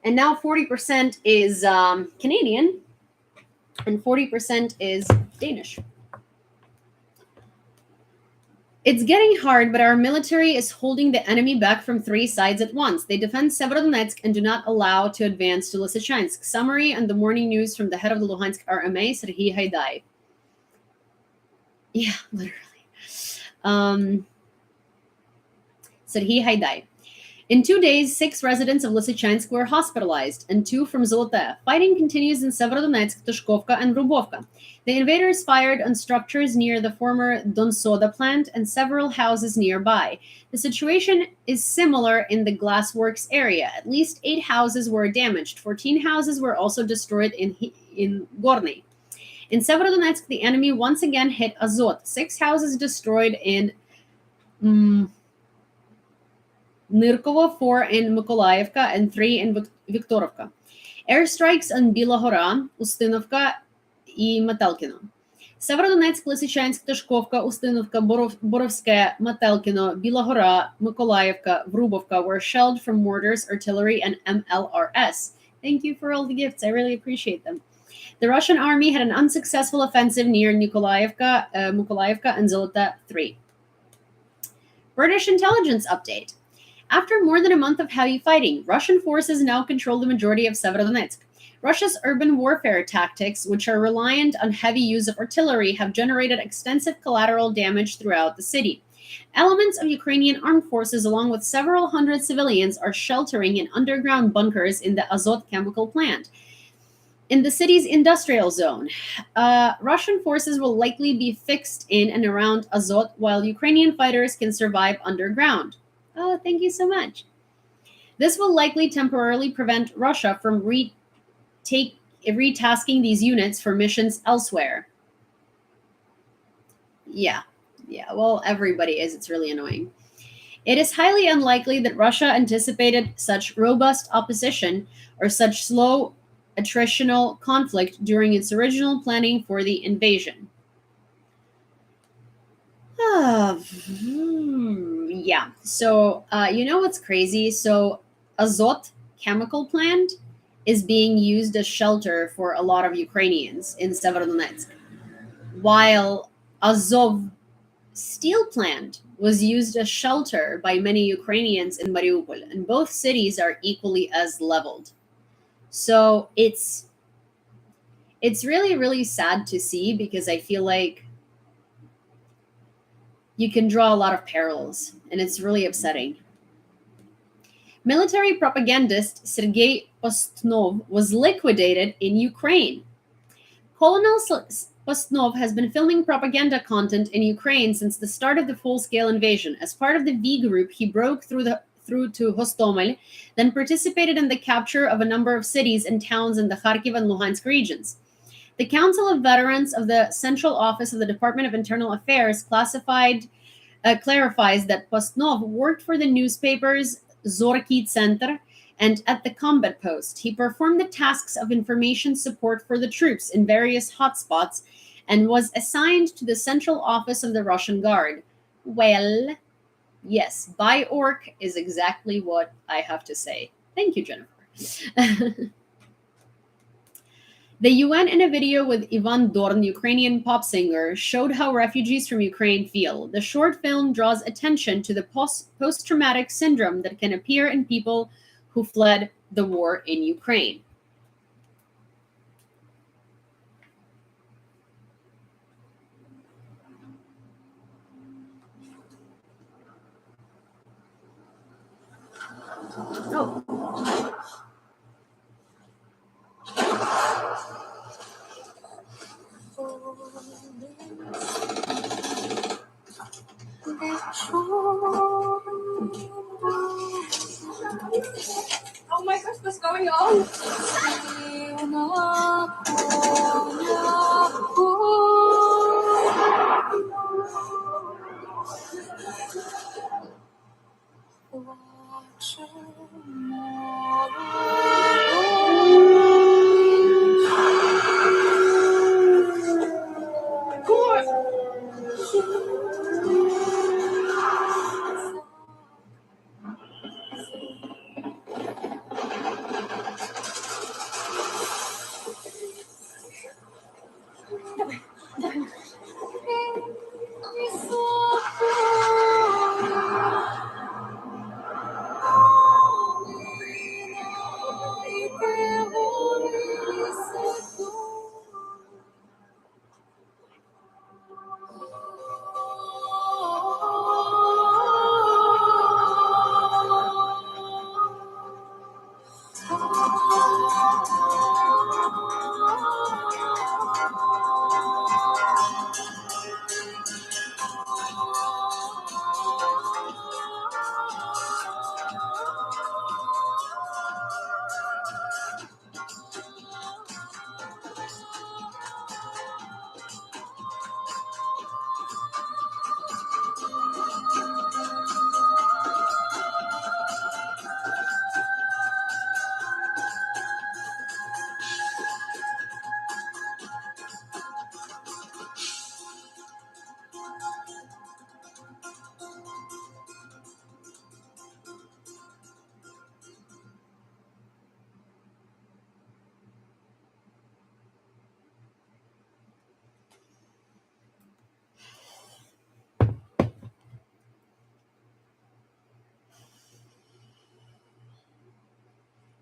And now 40% is Canadian and 40% is Danish. It's getting hard, but our military is holding the enemy back from 3 sides at once. They defend Severodonetsk and do not allow to advance to Lysychansk. Summary and the morning news from the head of the Luhansk RMA, Serhiy Haidai. Yeah, literally. Serhiy Haidai. In 2 days, 6 residents of Lysychansk were hospitalized, and 2 from Zolote. Fighting continues in Severodonetsk, Tushkovka, and Vrubovka. The invaders fired on structures near the former Donsoda plant and several houses nearby. The situation is similar in the glassworks area. At least 8 houses were damaged. 14 houses were also destroyed in Gorny. In Severodonetsk, the enemy once again hit Azot. 6 houses destroyed in Nirkovo, 4 in Mykolaiivka, and 3 in Viktorovka. Airstrikes on Bila Hora, Ustinovka, и Matelkino. Severodonetsk, Lysychansk, Tushkovka, Ustinovka, Borovskaya, Matelkino, Bila Hora, Mykolaiivka, Vrubovka were shelled from mortars, artillery, and MLRS. Thank you for all the gifts. I really appreciate them. The Russian army had an unsuccessful offensive near Mykolaiivka and Zolota 3. British intelligence update. After more than a month of heavy fighting, Russian forces now control the majority of Severodonetsk. Russia's urban warfare tactics, which are reliant on heavy use of artillery, have generated extensive collateral damage throughout the city. Elements of Ukrainian armed forces, along with several hundred civilians, are sheltering in underground bunkers in the Azot chemical plant. In the city's industrial zone, Russian forces will likely be fixed in and around Azot, while Ukrainian fighters can survive underground. Oh, thank you so much. This will likely temporarily prevent Russia from retasking these units for missions elsewhere. Yeah, well, everybody is. It's really annoying. It is highly unlikely that Russia anticipated such robust opposition or such slow attritional conflict during its original planning for the invasion. Yeah, so you know what's crazy? So Azot chemical plant is being used as shelter for a lot of Ukrainians in Severodonetsk, while Azov steel plant was used as shelter by many Ukrainians in Mariupol, and both cities are equally as leveled. So it's really, really sad to see, because I feel like you can draw a lot of parallels, and it's really upsetting. Military propagandist Sergei Postnov was liquidated in Ukraine. Colonel Postnov has been filming propaganda content in Ukraine since the start of the full-scale invasion. As part of the V group, he broke through to Hostomel, then participated in the capture of a number of cities and towns in the Kharkiv and Luhansk regions. The Council of Veterans of the Central Office of the Department of Internal Affairs clarifies that Postnov worked for the newspapers Zorki Center and at the combat post. He performed the tasks of information support for the troops in various hotspots and was assigned to the Central Office of the Russian Guard. Well, yes, by orc is exactly what I have to say. Thank you, Jennifer. The UN, in a video with Ivan Dorn, Ukrainian pop singer, showed how refugees from Ukraine feel. The short film draws attention to the post-traumatic syndrome that can appear in people who fled the war in Ukraine. Oh. Oh my gosh, what's going on?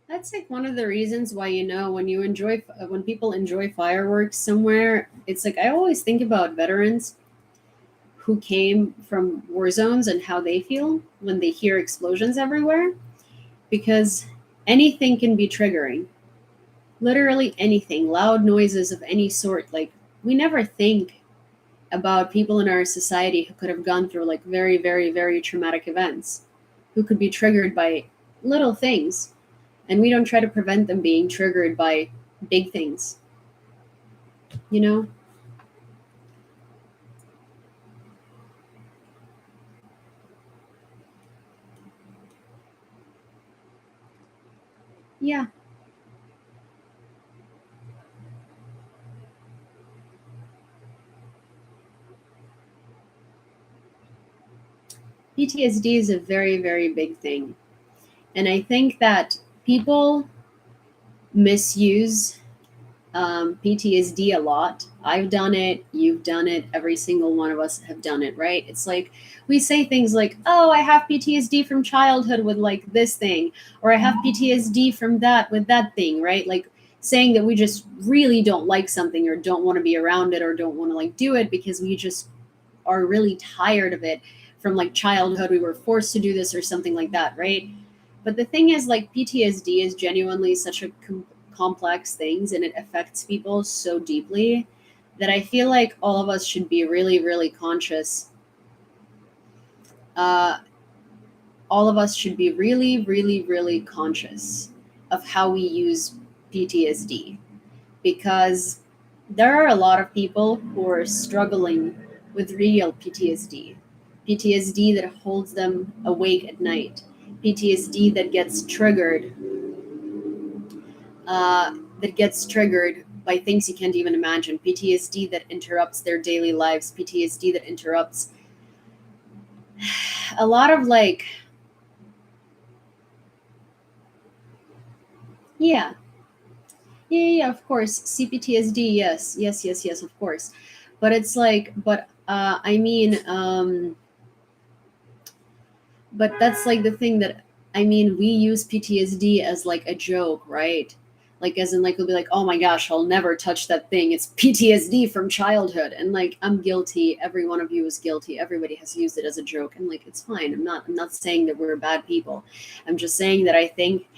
That's like one of the reasons why, when people enjoy fireworks somewhere, it's like I always think about veterans who came from war zones and how they feel when they hear explosions everywhere, because anything can be triggering. Literally anything, loud noises of any sort. Like, we never think about people in our society who could have gone through like very, very, very traumatic events, who could be triggered by little things, and we don't try to prevent them being triggered by big things, you know? Yeah. PTSD is a very, very big thing. And I think that people misuse PTSD a lot. I've done it, you've done it, every single one of us have done it, right? It's like we say things like, oh, I have PTSD from childhood with like this thing, or I have PTSD from that with that thing, right? Like saying that we just really don't like something or don't want to be around it or don't want to like do it because we just are really tired of it from like childhood. We were forced to do this or something like that, right? But the thing is, like, PTSD is genuinely such a complex thing, and it affects people so deeply that I feel like all of us should be really, really conscious. Uh, all of us should be really, really, really conscious of how we use PTSD, because there are a lot of people who are struggling with real PTSD. PTSD that holds them awake at night, PTSD that gets triggered by things you can't even imagine, PTSD that interrupts their daily lives, PTSD that interrupts a lot of like, yeah, yeah, of course, CPTSD, yes, yes, yes, yes, of course. But it's like, but that's like the thing that, I mean, we use PTSD as like a joke, right? Like, as in, like, we'll be like, oh my gosh, I'll never touch that thing. It's PTSD from childhood. And like, I'm guilty. Every one of you is guilty. Everybody has used it as a joke. And like, it's fine. I'm not saying that we're bad people. I'm just saying that I think,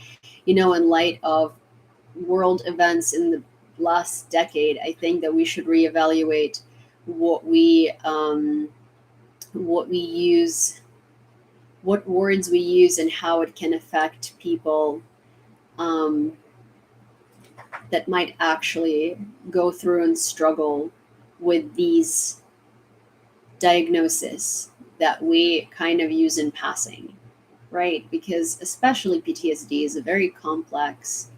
in light of world events in the last decade, I think that we should reevaluate what we use, what words we use, and how it can affect people um, that might actually go through and struggle with these diagnoses that we kind of use in passing, right? Because especially PTSD is a very complex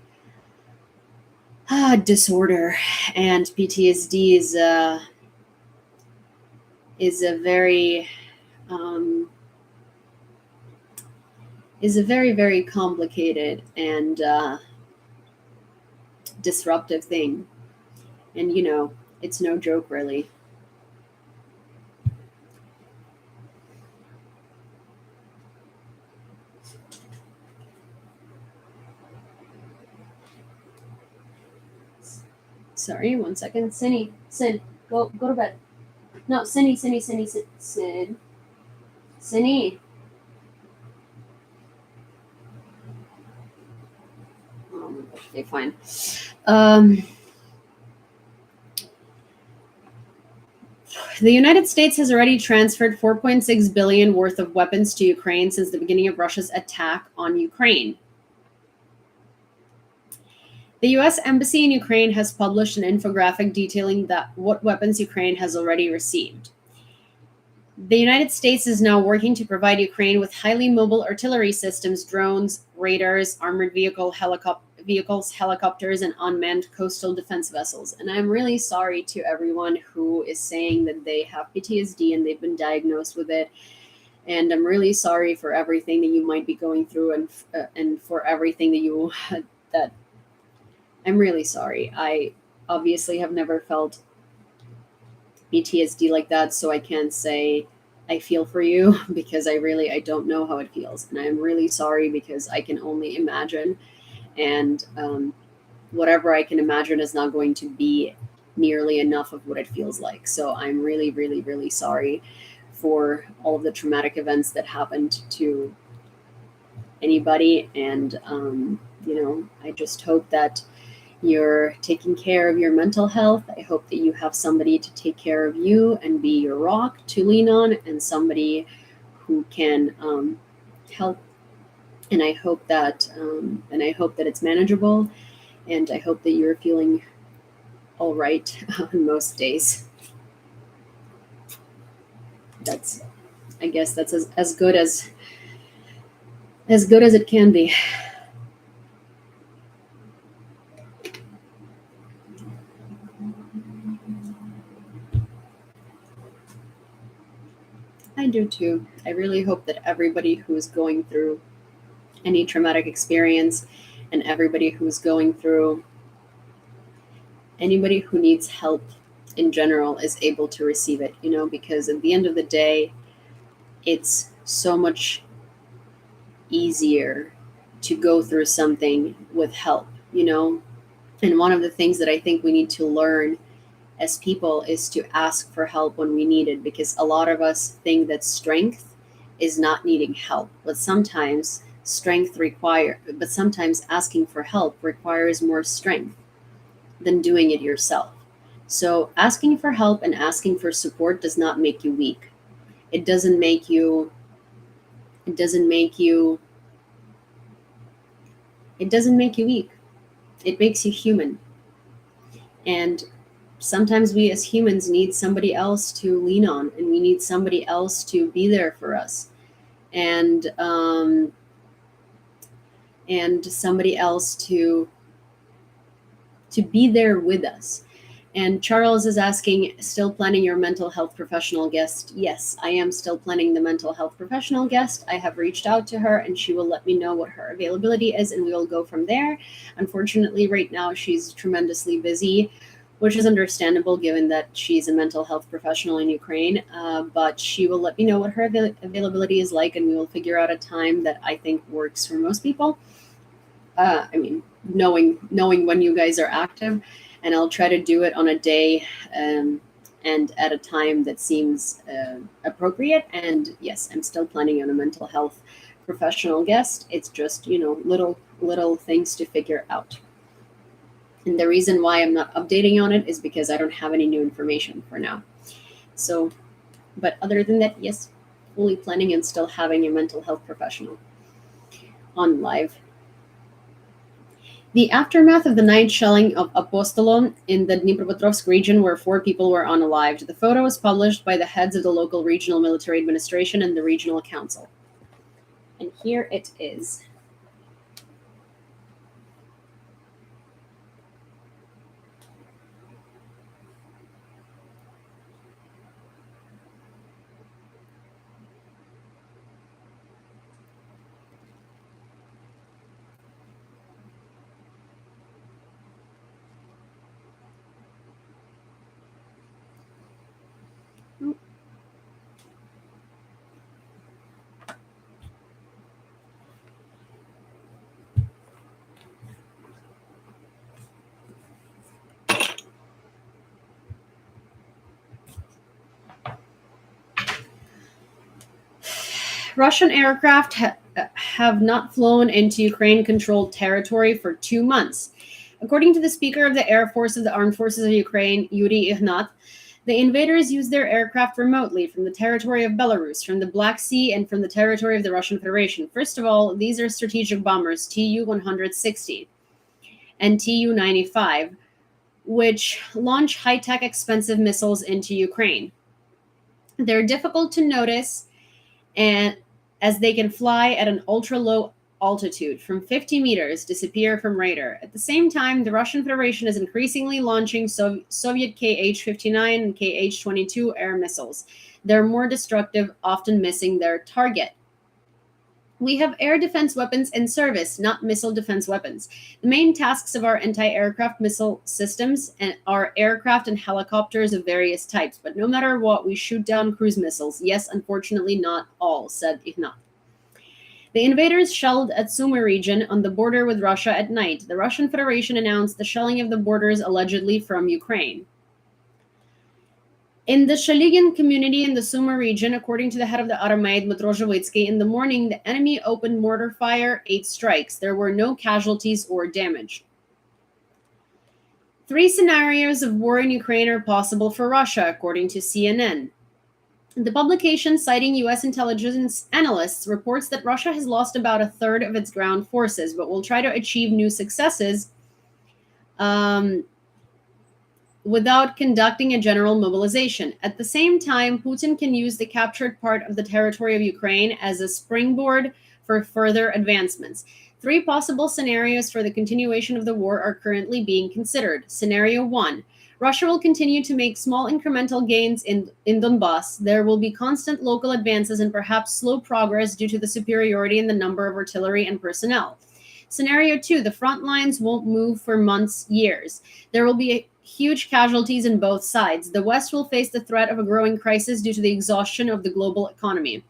disorder, and PTSD is a very um, very complicated and disruptive thing. And it's no joke, really. Sorry, 1 second. Sin, go to bed. No, Cinny. Okay, fine. Um, the United States has already transferred 4.6 billion worth of weapons to Ukraine since the beginning of Russia's attack on Ukraine. The U.S. Embassy in Ukraine has published an infographic detailing what weapons Ukraine has already received. The United States is now working to provide Ukraine with highly mobile artillery systems, drones, radars, armored vehicles, helicopters, and unmanned coastal defense vessels. And I'm really sorry to everyone who is saying that they have PTSD and they've been diagnosed with it. And I'm really sorry for everything that you might be going through, and for everything that I'm really sorry. I obviously have never felt PTSD like that, so I can't say I feel for you because I don't know how it feels, and I'm really sorry because I can only imagine, and whatever I can imagine is not going to be nearly enough of what it feels like. So I'm really, really, really sorry for all of the traumatic events that happened to anybody, and I just hope that you're taking care of your mental health. I hope that you have somebody to take care of you and be your rock to lean on, and somebody who can help. And I hope that it's manageable, and I hope that you're feeling all right on most days. That's, I guess, that's as good as it can be. I do too. I really hope that everybody who is going through any traumatic experience, and everybody who's going through, anybody who needs help in general, is able to receive it, because at the end of the day, it's so much easier to go through something with help. And one of the things that I think we need to learn as people is to ask for help when we need it, because a lot of us think that strength is not needing help, but sometimes asking for help requires more strength than doing it yourself. So asking for help and asking for support does not make you weak. It doesn't make you it doesn't make you it doesn't make you weak. It makes you human. And sometimes we as humans need somebody else to lean on, and we need somebody else to be there for us. And somebody else to be there with us. And Charles is asking, still planning your mental health professional guest? Yes, I am still planning the mental health professional guest. I have reached out to her and she will let me know what her availability is and we will go from there. Unfortunately, right now she's tremendously busy, which is understandable given that she's a mental health professional in Ukraine. But she will let me know what her availability is like and we will figure out a time that I think works for most people. I mean, knowing when you guys are active, and I'll try to do it on a day and at a time that seems appropriate. And yes, I'm still planning on a mental health professional guest. It's just little things to figure out. And the reason why I'm not updating on it is because I don't have any new information for now. So, but other than that, yes, fully planning and still having a mental health professional on live. The aftermath of the night shelling of Apostolo in the Dnipropetrovsk region, where 4 people were unalived. The photo was published by the heads of the local regional military administration and the regional council. And here it is. Russian aircraft have not flown into Ukraine-controlled territory for 2 months. According to the Speaker of the Air Force of the Armed Forces of Ukraine, Yuri Ignat, the invaders used their aircraft remotely from the territory of Belarus, from the Black Sea, and from the territory of the Russian Federation. First of all, these are strategic bombers Tu-160 and Tu-95, which launch high-tech expensive missiles into Ukraine. They're difficult to notice and as they can fly at an ultra low altitude from 50 meters, disappear from radar. At the same time, the Russian Federation is increasingly launching Soviet Kh-59 and Kh-22 air missiles. They're more destructive, often missing their target. We have air defense weapons in service, not missile defense weapons. The main tasks of our anti-aircraft missile systems are aircraft and helicopters of various types, but no matter what, we shoot down cruise missiles. Yes, unfortunately, not all, said Ignat. The invaders shelled at Sumy region on the border with Russia at night. The Russian Federation announced the shelling of the borders allegedly from Ukraine. In the Shaligin community in the Sumy region, according to the head of the Armée, Dmytro Zhivitsky, in the morning, the enemy opened mortar fire, 8 strikes. There were no casualties or damage. 3 scenarios of war in Ukraine are possible for Russia, according to CNN. The publication, citing U.S. intelligence analysts, reports that Russia has lost about a third of its ground forces, but will try to achieve new successes without conducting a general mobilization. At the same time, Putin can use the captured part of the territory of Ukraine as a springboard for further advancements. 3 possible scenarios for the continuation of the war are currently being considered. Scenario 1. Russia will continue to make small incremental gains in Donbass. There will be constant local advances and perhaps slow progress due to the superiority in the number of artillery and personnel. Scenario 2. The front lines won't move for months, years. There will be huge casualties in both sides. The West will face the threat of a growing crisis due to the exhaustion of the global economy.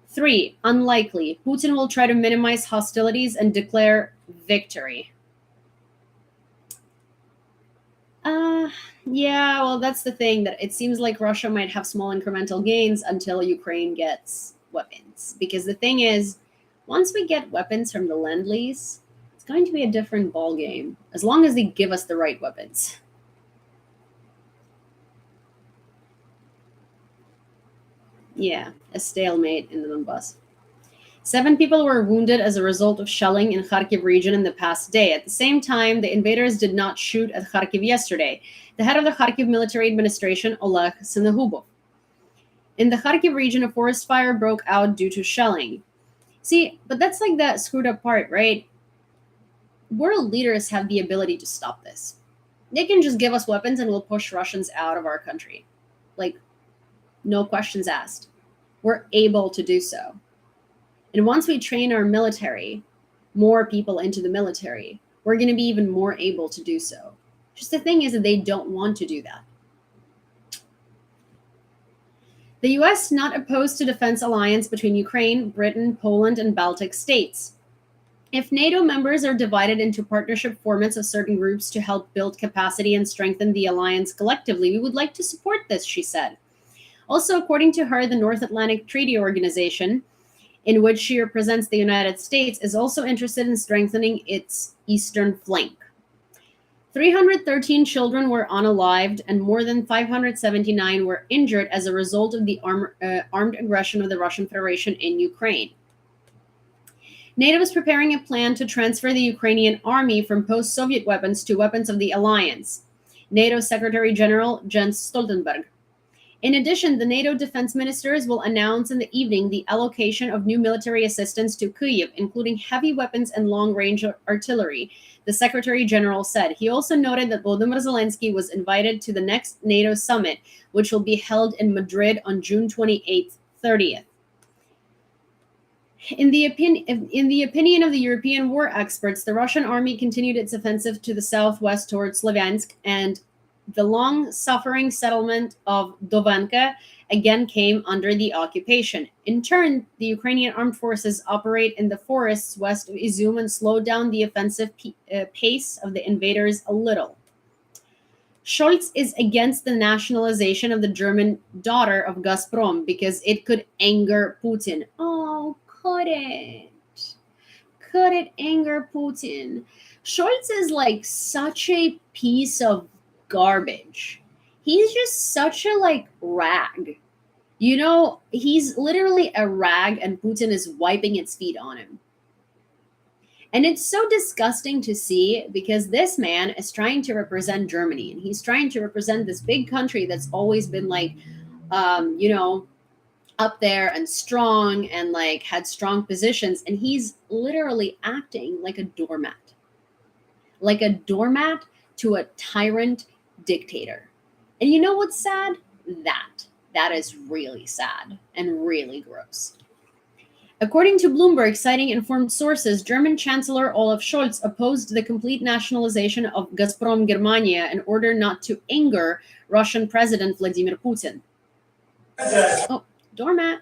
3. Unlikely. Putin will try to minimize hostilities and declare victory. Yeah, well, that's the thing, that it seems like Russia might have small incremental gains until Ukraine gets weapons. Because the thing is, once we get weapons from the Lend-Lease, it's going to be a different ball game, as long as they give us the right weapons. Yeah, a stalemate in the Donbass. 7 people were wounded as a result of shelling in Kharkiv region in the past day. At the same time, the invaders did not shoot at Kharkiv yesterday. The head of the Kharkiv military administration, Oleg Sinahubov. In the Kharkiv region, a forest fire broke out due to shelling. See, but that's like that screwed up part, right? World leaders have the ability to stop this. They can just give us weapons and we'll push Russians out of our country. Like, no questions asked. We're able to do so. And once we train our military, more people into the military, we're going to be even more able to do so. Just the thing is that they don't want to do that. The US not opposed to defense alliance between Ukraine, Britain, Poland, and Baltic states. If NATO members are divided into partnership formats of certain groups to help build capacity and strengthen the alliance collectively, we would like to support this, she said. Also, according to her, the North Atlantic Treaty Organization, in which she represents the United States, is also interested in strengthening its eastern flank. 313 children were unalived and more than 579 were injured as a result of the armed aggression of the Russian Federation in Ukraine. NATO is preparing a plan to transfer the Ukrainian army from post-Soviet weapons to weapons of the alliance. NATO Secretary General Jens Stoltenberg. In addition, the NATO defense ministers will announce in the evening the allocation of new military assistance to Kyiv, including heavy weapons and long-range artillery, the Secretary General said. He also noted that Volodymyr Zelensky was invited to the next NATO summit, which will be held in Madrid on June 28th, 30th. In the opinion of the European war experts, the Russian army continued its offensive to the southwest towards Slavyansk, and the long-suffering settlement of Dovanka again came under the occupation. In turn, the Ukrainian armed forces operate in the forests west of Izum and slow down the offensive pace of the invaders a little. Scholz is against the nationalization of the German daughter of Gazprom because it could anger Putin. Oh, could it? Could it anger Putin? Scholz is like such a piece of garbage. He's just such a rag. You know, he's literally a rag and Putin is wiping its feet on him. And it's so disgusting to see because this man is trying to represent Germany and he's trying to represent this big country that's always been up there and strong and had strong positions. And he's literally acting like a doormat to a tyrant dictator. And you know what's sad? That is really sad and really gross. According to Bloomberg, citing informed sources, German Chancellor Olaf Scholz opposed the complete nationalization of Gazprom Germania in order not to anger Russian President Vladimir Putin. Oh, doormat.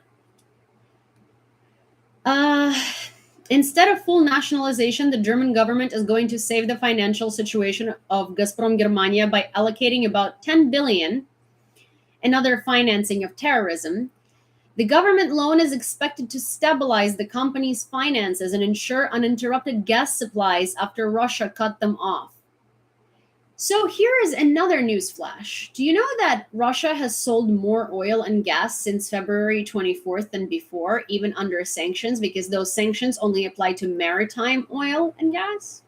Instead of full nationalization, the German government is going to save the financial situation of Gazprom Germania by allocating about 10 billion in other financing of terrorism. The government loan is expected to stabilize the company's finances and ensure uninterrupted gas supplies after Russia cut them off. So here is another news flash. Do you know that Russia has sold more oil and gas since February 24th than before, even under sanctions, because those sanctions only apply to maritime oil and gas?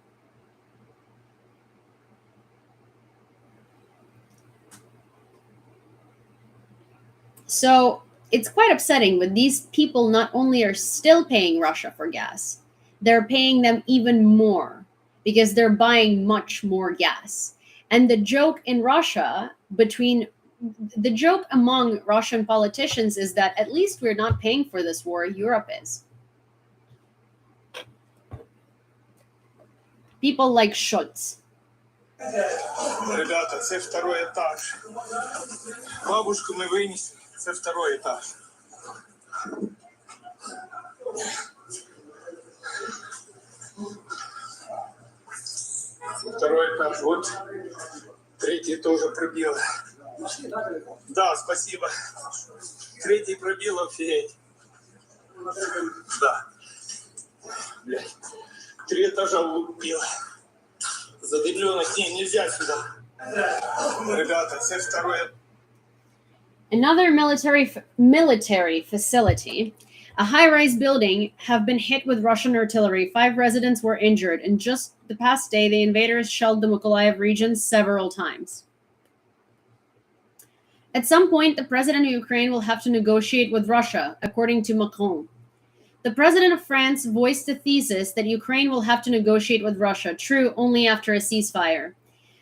So it's quite upsetting, but these people not only are still paying Russia for gas, they're paying them even more because they're buying much more gas. And the joke among Russian politicians is that at least we're not paying for this war, Europe is. People like Scholz. Ребята, це второй этаж. Бабушку мы вынесли, це второй этаж. Второй этаж, вот. Третий тоже пробило. Да, спасибо. Третий пробило, офигеть. Да. Блядь. 3 этажа лупило. Задымленных нельзя сюда. Ребята, це второй. Another military facility, a high-rise building, have been hit with Russian artillery. 5 residents were injured. In just the past day, the invaders shelled the Mykolaiv region several times. At some point, the president of Ukraine will have to negotiate with Russia, according to Macron. The president of France voiced the thesis that Ukraine will have to negotiate with Russia, true only after a ceasefire.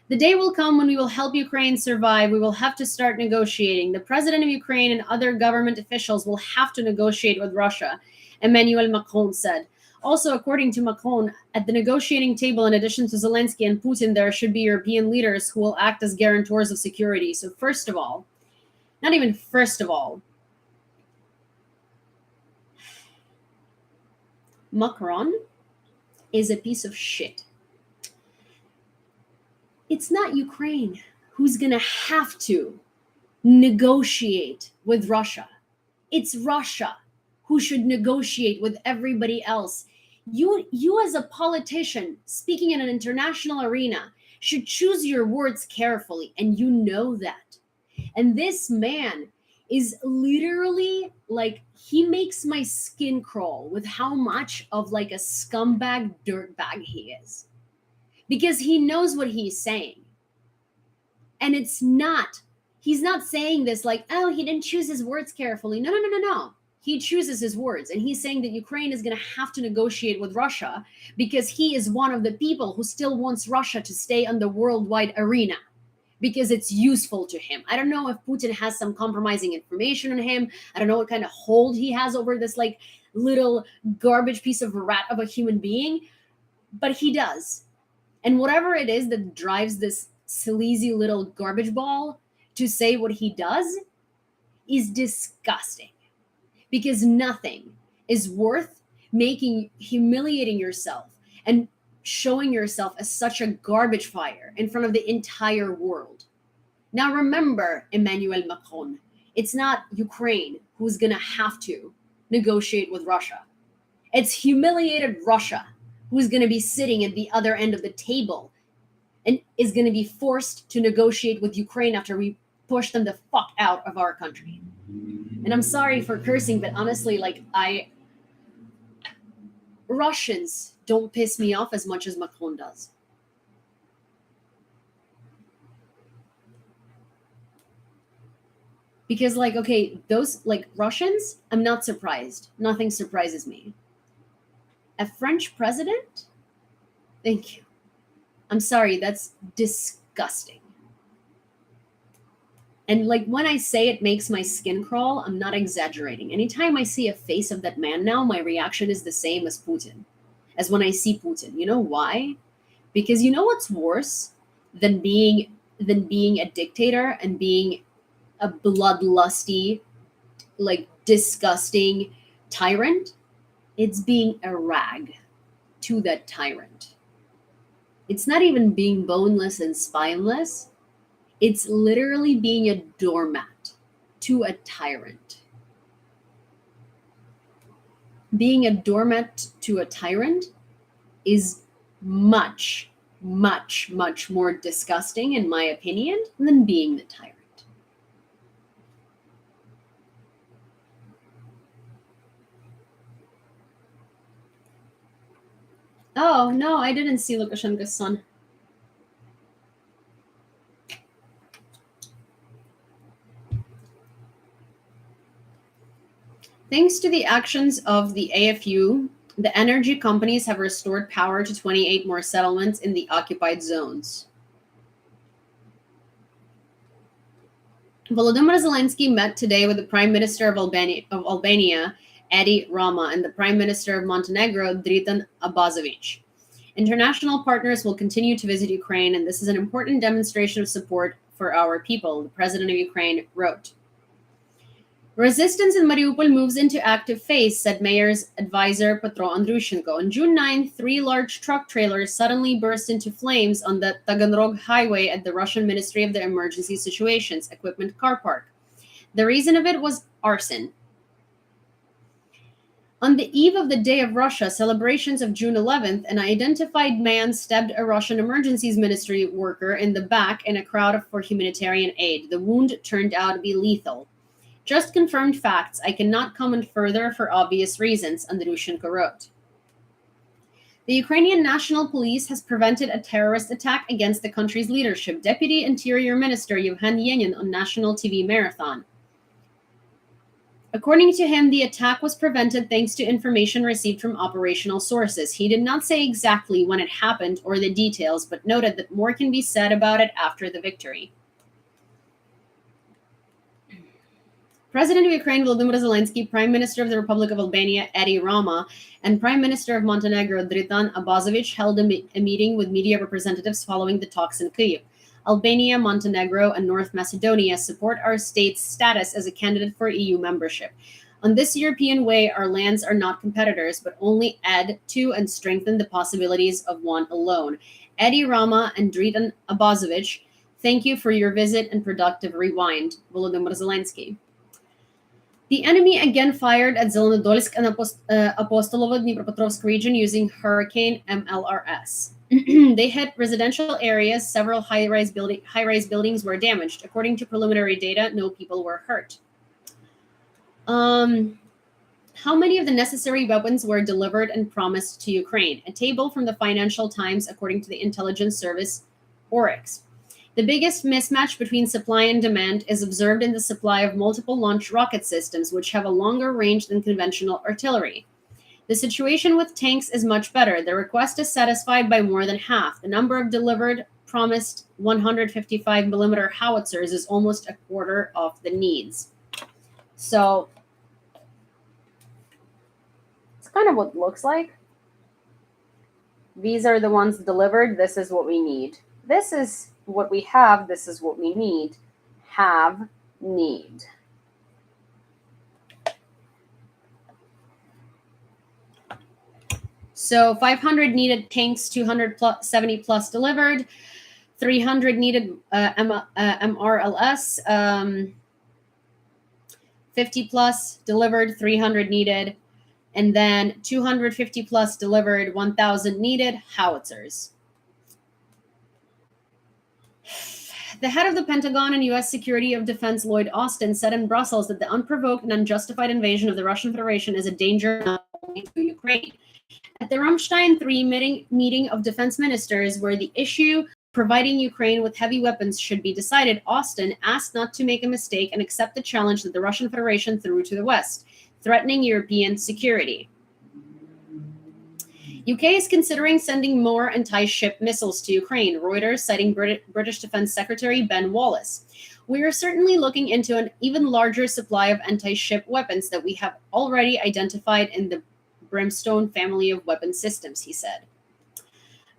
The day will come when we will help Ukraine survive. We will have to start negotiating. The president of Ukraine and other government officials will have to negotiate with Russia, Emmanuel Macron said. Also, according to Macron, at the negotiating table, in addition to Zelensky and Putin, there should be European leaders who will act as guarantors of security. So first of all, not even first of all, Macron is a piece of shit. It's not Ukraine who's going to have to negotiate with Russia. It's Russia who should negotiate with everybody else. You as a politician speaking in an international arena should choose your words carefully, and you know that. And this man is literally like, he makes my skin crawl with how much of like a scumbag dirtbag he is. Because he knows what he's saying. And he's not saying this like, oh, he didn't choose his words carefully. No. He chooses his words. And he's saying that Ukraine is going to have to negotiate with Russia because he is one of the people who still wants Russia to stay on the worldwide arena because it's useful to him. I don't know if Putin has some compromising information on him. I don't know what kind of hold he has over this like little garbage piece of rat of a human being, but he does. And whatever it is that drives this sleazy little garbage ball to say what he does is disgusting. Because nothing is worth humiliating yourself and showing yourself as such a garbage fire in front of the entire world. Now remember, Emmanuel Macron, it's not Ukraine who's going to have to negotiate with Russia. It's humiliated Russia who's going to be sitting at the other end of the table and is going to be forced to negotiate with Ukraine after we push them the fuck out of our country. And I'm sorry for cursing, but honestly, like Russians don't piss me off as much as Macron does. Because like, okay, those like Russians, I'm not surprised. Nothing surprises me. A French president? Thank you. I'm sorry, that's disgusting. And like when I say it makes my skin crawl, I'm not exaggerating. Anytime I see a face of that man now, my reaction is the same as Putin, as when I see Putin. You know why? Because you know what's worse than being a dictator and being a bloodlusty, like disgusting tyrant? It's being a rag to that tyrant. It's not even being boneless and spineless. It's literally being a doormat to a tyrant. Being a doormat to a tyrant is much, much, much more disgusting, in my opinion, than being the tyrant. Oh, no, I didn't see Lukashenko's son. Thanks to the actions of the AFU, the energy companies have restored power to 28 more settlements in the occupied zones. Volodymyr Zelensky met today with the Prime Minister of Albania, Edi Rama, and the Prime Minister of Montenegro, Dritan Abazovic. International partners will continue to visit Ukraine, and this is an important demonstration of support for our people, the President of Ukraine wrote. Resistance in Mariupol moves into active phase, said Mayor's advisor Petro Andrushenko. On June 9, 3 large truck trailers suddenly burst into flames on the Taganrog highway at the Russian Ministry of the Emergency Situations Equipment car park. The reason of it was arson. On the eve of the Day of Russia celebrations of June 11th, an identified man stabbed a Russian Emergencies Ministry worker in the back in a crowd for humanitarian aid. The wound turned out to be lethal. Just confirmed facts. I cannot comment further for obvious reasons, Andrushenko wrote. The Ukrainian National Police has prevented a terrorist attack against the country's leadership, Deputy Interior Minister Yevhen Yenin on national TV Marathon. According to him, the attack was prevented thanks to information received from operational sources. He did not say exactly when it happened or the details, but noted that more can be said about it after the victory. President of Ukraine Volodymyr Zelensky, Prime Minister of the Republic of Albania Edi Rama, and Prime Minister of Montenegro Dritan Abazovic held a meeting with media representatives following the talks in Kyiv. Albania, Montenegro, and North Macedonia support our state's status as a candidate for EU membership. On this European way, our lands are not competitors, but only add to and strengthen the possibilities of one alone. Edi Rama and Dritan Abazovic, thank you for your visit and productive rewind. Volodymyr Zelensky. The enemy again fired at Zelenodolsk and Apostolovo-Dnipropetrovsk region using Hurricane MLRS. They hit residential areas. Several high-rise buildings were damaged. According to preliminary data, no people were hurt. How many of the necessary weapons were delivered and promised to Ukraine? A table from the Financial Times, according to the intelligence service Oryx. The biggest mismatch between supply and demand is observed in the supply of multiple launch rocket systems, which have a longer range than conventional artillery. The situation with tanks is much better. The request is satisfied by more than half. The number of delivered promised 155mm howitzers is almost a quarter of the needs. So it's kind of what it looks like. These are the ones delivered. This is what we need. This is what we have. This is what we need. Have, need. So 500 needed tanks, 270 plus delivered, 300 needed MRLS, 50 plus delivered, 300 needed, and then 250 plus delivered, 1,000 needed howitzers. The head of the Pentagon and U.S. Secretary of Defense Lloyd Austin said in Brussels that the unprovoked and unjustified invasion of the Russian Federation is a danger not only to Ukraine. At the Ramstein III meeting of defense ministers, where the issue providing Ukraine with heavy weapons should be decided, Austin asked not to make a mistake and accept the challenge that the Russian Federation threw to the West, threatening European security. UK is considering sending more anti-ship missiles to Ukraine, Reuters citing British Defense Secretary Ben Wallace. We are certainly looking into an even larger supply of anti-ship weapons that we have already identified in the Brimstone family of weapon systems, he said.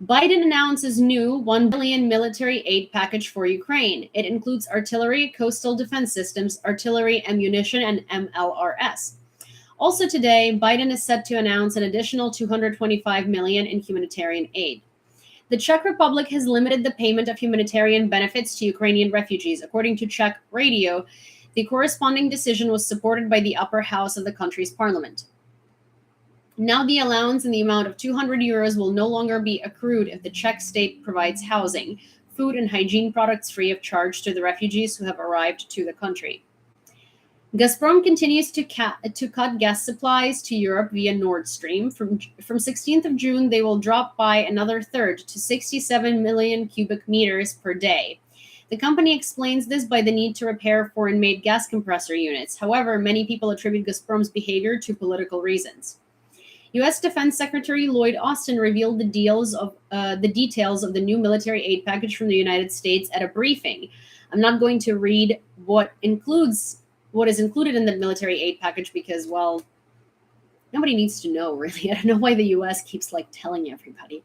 Biden announces new $1 billion military aid package for Ukraine. It includes artillery, coastal defense systems, artillery, ammunition, and MLRS. Also today, Biden is set to announce an additional $225 million in humanitarian aid. The Czech Republic has limited the payment of humanitarian benefits to Ukrainian refugees. According to Czech radio, the corresponding decision was supported by the upper house of the country's parliament. Now the allowance in the amount of €200 will no longer be accrued if the Czech state provides housing, food, and hygiene products free of charge to the refugees who have arrived to the country. Gazprom continues to cut gas supplies to Europe via Nord Stream. From 16th of June, they will drop by another third to 67 million cubic meters per day. The company explains this by the need to repair foreign-made gas compressor units. However, many people attribute Gazprom's behavior to political reasons. U.S. Defense Secretary Lloyd Austin revealed the details of the new military aid package from the United States at a briefing. I'm not going to read what is included in the military aid package because, well, nobody needs to know, really. I don't know why the U.S. keeps, telling everybody.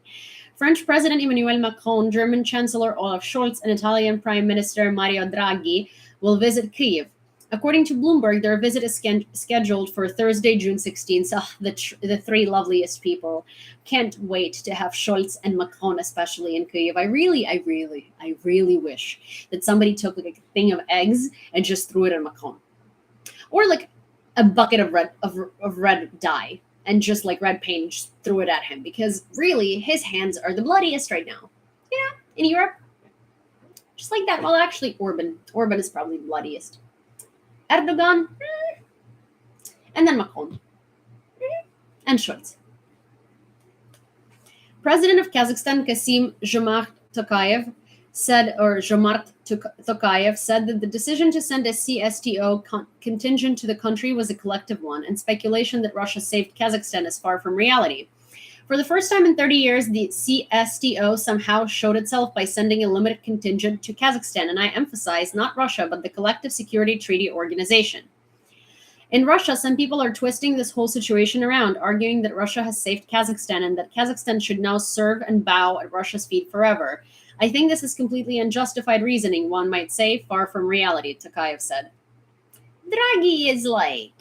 French President Emmanuel Macron, German Chancellor Olaf Scholz, and Italian Prime Minister Mario Draghi will visit Kyiv. According to Bloomberg, their visit is scheduled for Thursday, June 16th. So the three loveliest people. Can't wait to have Scholz and Macron, especially in Kyiv. I really wish that somebody took a thing of eggs and just threw it at Macron. Or a bucket of red dye and just red paint and just threw it at him, because really his hands are the bloodiest right now. Yeah, in Europe. Just like that. Well, actually Orban is probably the bloodiest. Erdogan, and then Macron, and Scholz. President of Kazakhstan Kasim Jomart Tokayev said that the decision to send a CSTO contingent to the country was a collective one, and speculation that Russia saved Kazakhstan is far from reality. For the first time in 30 years, the CSTO somehow showed itself by sending a limited contingent to Kazakhstan, and I emphasize not Russia, but the Collective Security Treaty Organization. In Russia, some people are twisting this whole situation around, arguing that Russia has saved Kazakhstan and that Kazakhstan should now serve and bow at Russia's feet forever. I think this is completely unjustified reasoning, one might say, far from reality, Tokayev said. Draghi is like,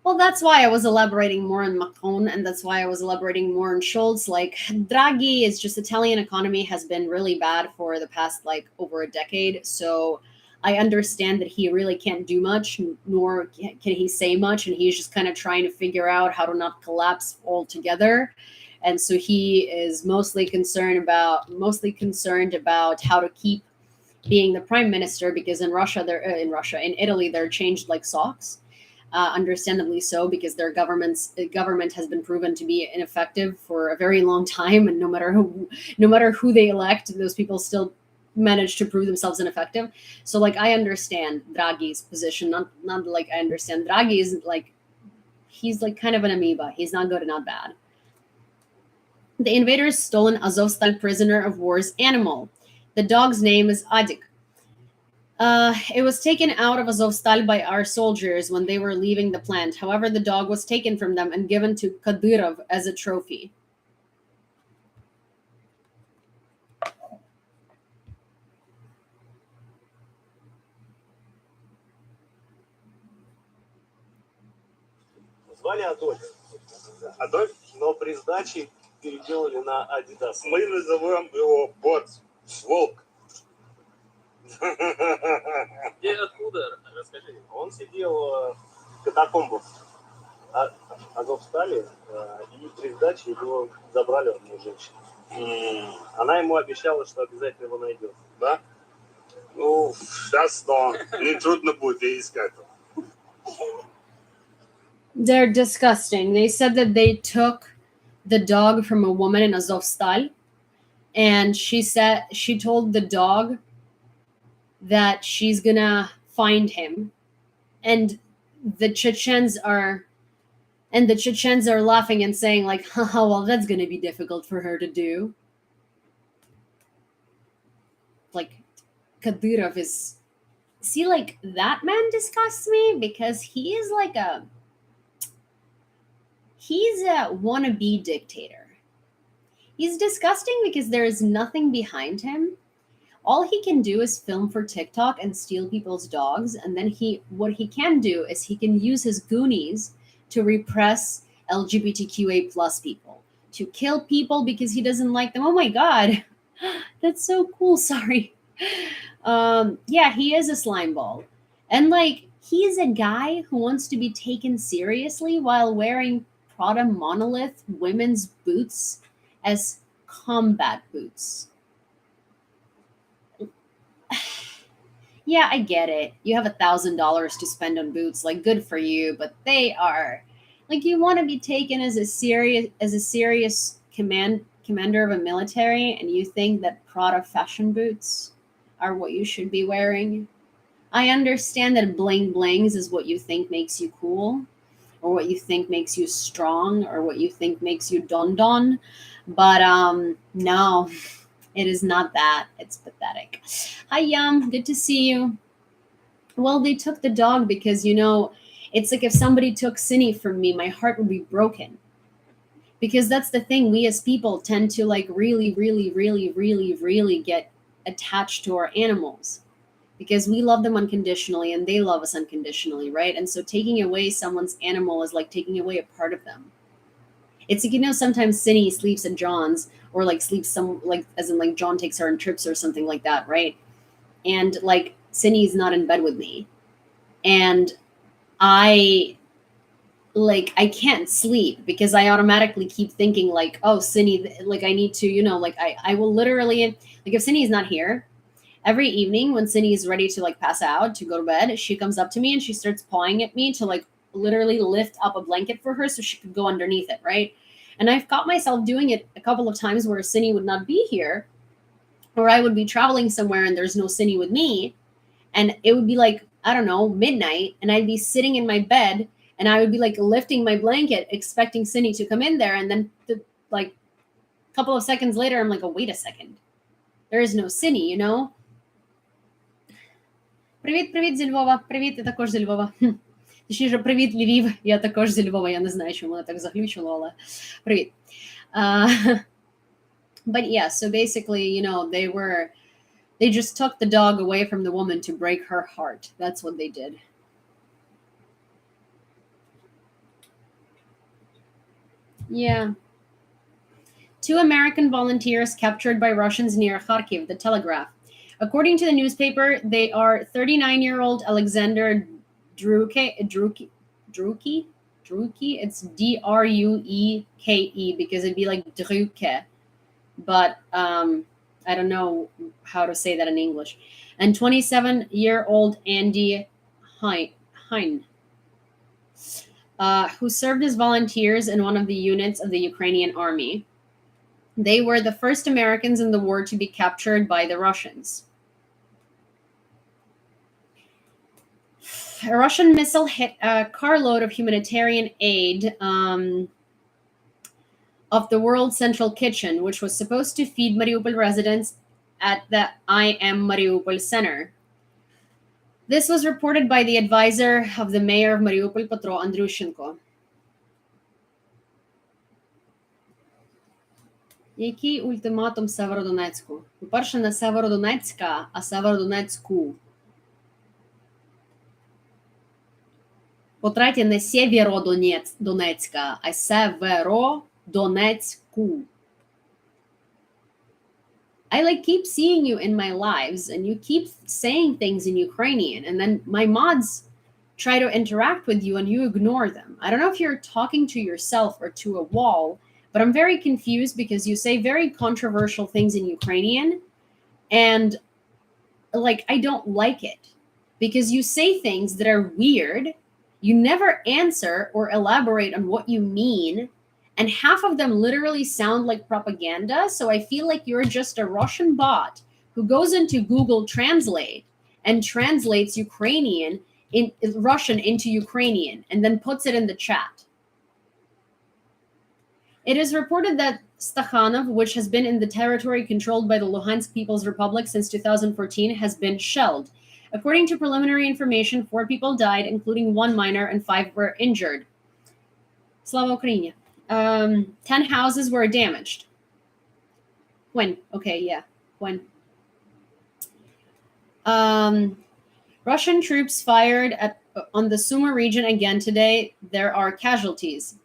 well, that's why I was elaborating more on Macron, and that's why I was elaborating more on Scholz. Like, Draghi is just Italian economy has been really bad for the past, like, over a decade, so I understand that he really can't do much, nor can he say much, and he's just kind of trying to figure out how to not collapse altogether. And so he is mostly concerned about how to keep being the prime minister, because in Italy, they're changed like socks. Understandably so, because their government has been proven to be ineffective for a very long time, and no matter who they elect, those people still managed to prove themselves ineffective. So like I understand Draghi's position, not like I understand Draghi is like he's like kind of an amoeba. He's not good and not bad. The invaders stole an Azovstal prisoner of war's animal. The dog's name is Adik. It was taken out of Azovstal by our soldiers when they were leaving the plant. However, the dog was taken from them and given to Kadyrov as a trophy. Звали Адольф. Адольф, но при сдаче переделали на Адидас. Мы называем его бот, волк. Где откуда? Расскажи. Он сидел в катакомбах Азовстали, и при сдаче его забрали у женщины. Она ему обещала, что обязательно его найдет. Да? Ну, сейчас, но не трудно будет искать. They're disgusting. They said that they took the dog from a woman in Azovstal, and she told the dog that she's gonna find him, and the Chechens are laughing and saying like, haha, well, that's gonna be difficult for her to do. Like, Kadyrov is, see, like, that man disgusts me because he's a wannabe dictator. He's disgusting because there is nothing behind him. All he can do is film for TikTok and steal people's dogs, and then what he can do is he can use his goonies to repress LGBTQA plus people, to kill people because he doesn't like them. Oh my god, that's so cool. Sorry. Yeah, he is a slime ball, and like he's a guy who wants to be taken seriously while wearing Prada monolith women's boots as combat boots. Yeah, I get it. You have $1,000 to spend on boots, like good for you, but they are like you want to be taken as a serious commander of a military, and you think that Prada fashion boots are what you should be wearing. I understand that bling blings is what you think makes you cool, or what you think makes you strong, or what you think makes you don, but no. It is not that. It's pathetic. Hi, Yum. Good to see you. Well, they took the dog because, it's like if somebody took Cindy from me, my heart would be broken. Because that's the thing. We as people tend to like really, really, really, really, really get attached to our animals because we love them unconditionally and they love us unconditionally, right? And so taking away someone's animal is like taking away a part of them. It's like, sometimes Cindy sleeps at John's, or like sleeps as in like John takes her on trips or something like that, right? And like Cindy's not in bed with me, and I can't sleep because I automatically keep thinking like, oh, Cindy, like I need to, like I will literally, like if Cindy is not here Every evening when Cindy is ready to like pass out to go to bed, she comes up to me and she starts pawing at me to like literally lift up a blanket for her so she could go underneath it, right? And I've caught myself doing it a couple of times where Cindy would not be here, or I would be traveling somewhere and there's no Cindy with me, and it would be like, I don't know, midnight, and I'd be sitting in my bed and I would be like lifting my blanket expecting Cindy to come in there, and then like a couple of seconds later I'm like, oh wait a second, there is no Cindy, you know. Привіт, зі Львова. Привіт, я також зі Львова. Точніше, привіт, Львів. Я також зі Львова. Я не знаю, чому мене так заглючило, але привіт. But yeah, so basically, you know, they just took the dog away from the woman to break her heart. That's what they did. Yeah. 2 American volunteers captured by Russians near Kharkiv, the Telegraph. According to the newspaper, they are 39-year-old Alexander Druke. It's Drueke because it'd be like Druke, but I don't know how to say that in English. And 27-year-old Andy Hein, who served as volunteers in one of the units of the Ukrainian army. They were the first Americans in the war to be captured by the Russians. A Russian missile hit a carload of humanitarian aid of the World Central Kitchen, which was supposed to feed Mariupol residents at the I Am Mariupol Center. This was reported by the advisor of the mayor of Mariupol, Petro Andrushenko. Який ультиматум Северодонецьку? По-перше, не Северодонецька, а Северодонецьку. По-третє, не Сєвєродонецька, а Северодонецьку. I like keep seeing you in my lives and you keep saying things in Ukrainian, and then my mods try to interact with you and you ignore them. I don't know if you're talking to yourself or to a wall, but I'm very confused because you say very controversial things in Ukrainian, and like I don't like it because you say things that are weird. You never answer or elaborate on what you mean, and half of them literally sound like propaganda. So I feel like you're just a Russian bot who goes into Google Translate and translates Ukrainian in Russian into Ukrainian and then puts it in the chat. It is reported that Stakhanov, which has been in the territory controlled by the Luhansk People's Republic since 2014, has been shelled. According to preliminary information, 4 people died, including 1 minor, and 5 were injured. Slava Ukraini. 10 houses were damaged. When? Okay, yeah. When? Russian troops fired on the Sumy region again today. There are casualties.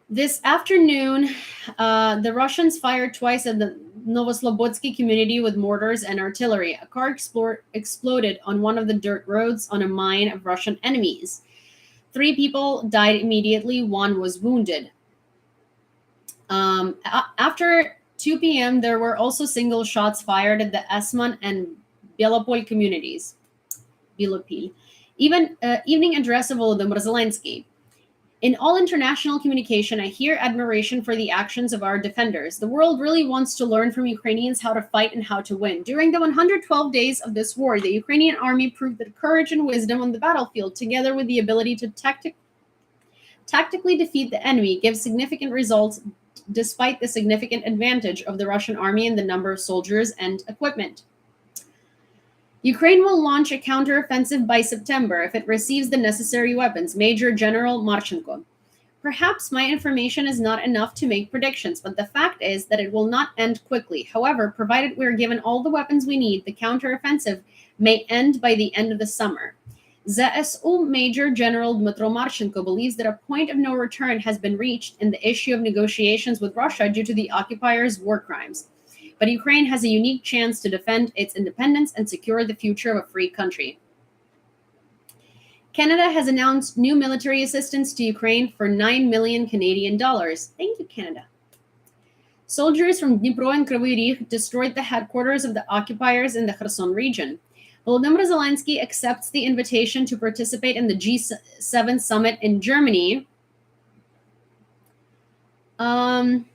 This afternoon, the Russians fired twice at the Novoslobodsky community with mortars and artillery. A car exploded on one of the dirt roads on a mine of Russian enemies. 3 people died immediately. 1 was wounded. After 2 p.m., there were also single shots fired at the Esman and Belopol communities. Belopil. Evening address of Volodymyr Zelensky. In all international communication, I hear admiration for the actions of our defenders. The world really wants to learn from Ukrainians how to fight and how to win. During the 112 days of this war, the Ukrainian army proved that courage and wisdom on the battlefield, together with the ability to tactically defeat the enemy, give significant results despite the significant advantage of the Russian army in the number of soldiers and equipment. Ukraine will launch a counteroffensive by September if it receives the necessary weapons, Major General Marchenko. Perhaps my information is not enough to make predictions, but the fact is that it will not end quickly. However, provided we are given all the weapons we need, the counteroffensive may end by the end of the summer. ZSU Major General Dmytro Marchenko believes that a point of no return has been reached in the issue of negotiations with Russia due to the occupiers' war crimes. But Ukraine has a unique chance to defend its independence and secure the future of a free country. Canada has announced new military assistance to Ukraine for $9 million Canadian dollars. Thank you, Canada. Soldiers from Dnipro and Kryvyi Rih destroyed the headquarters of the occupiers in the Kherson region. Volodymyr Zelensky accepts the invitation to participate in the G7 summit in Germany. From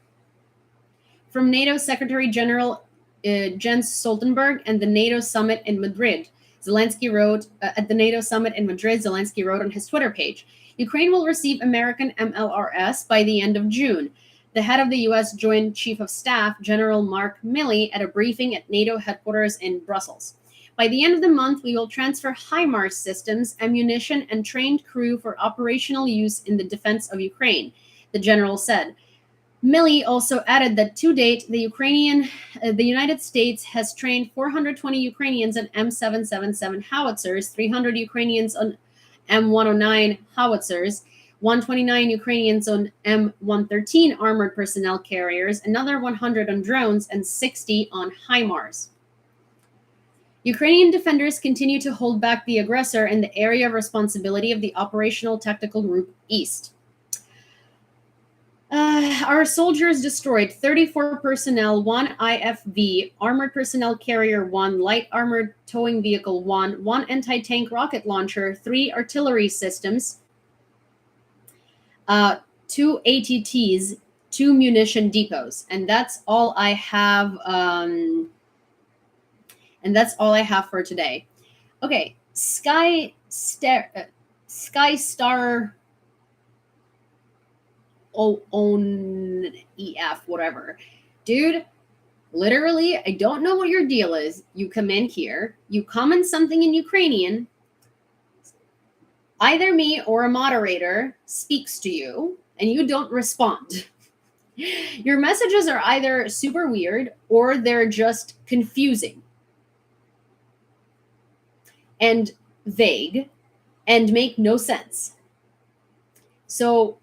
NATO Secretary General Jens Stoltenberg and the NATO summit in Madrid. Zelensky wrote at the NATO summit in Madrid, Zelensky wrote on his Twitter page, Ukraine will receive American MLRS by the end of June. The head of the U.S. Joint Chief of Staff, General Mark Milley, at a briefing at NATO headquarters in Brussels. By the end of the month, we will transfer HIMARS systems, ammunition, and trained crew for operational use in the defense of Ukraine, the general said. Milley also added that to date, the United States has trained 420 Ukrainians on M777 howitzers, 300 Ukrainians on M109 howitzers, 129 Ukrainians on M113 armored personnel carriers, another 100 on drones, and 60 on HIMARS. Ukrainian defenders continue to hold back the aggressor in the area of responsibility of the Operational Tactical Group East. Our soldiers destroyed 34 personnel, 1 IFV, armored personnel carrier 1, light armored towing vehicle 1, 1 anti-tank rocket launcher, 3 artillery systems, 2 ATTs, 2 munition depots. And that's all I have. And that's all I have for today. Okay, Sky Star own EF, whatever. Dude, literally, I don't know what your deal is. You come in here, you comment something in Ukrainian, either me or a moderator speaks to you, and you don't respond. Your messages are either super weird or they're just confusing and vague and make no sense. So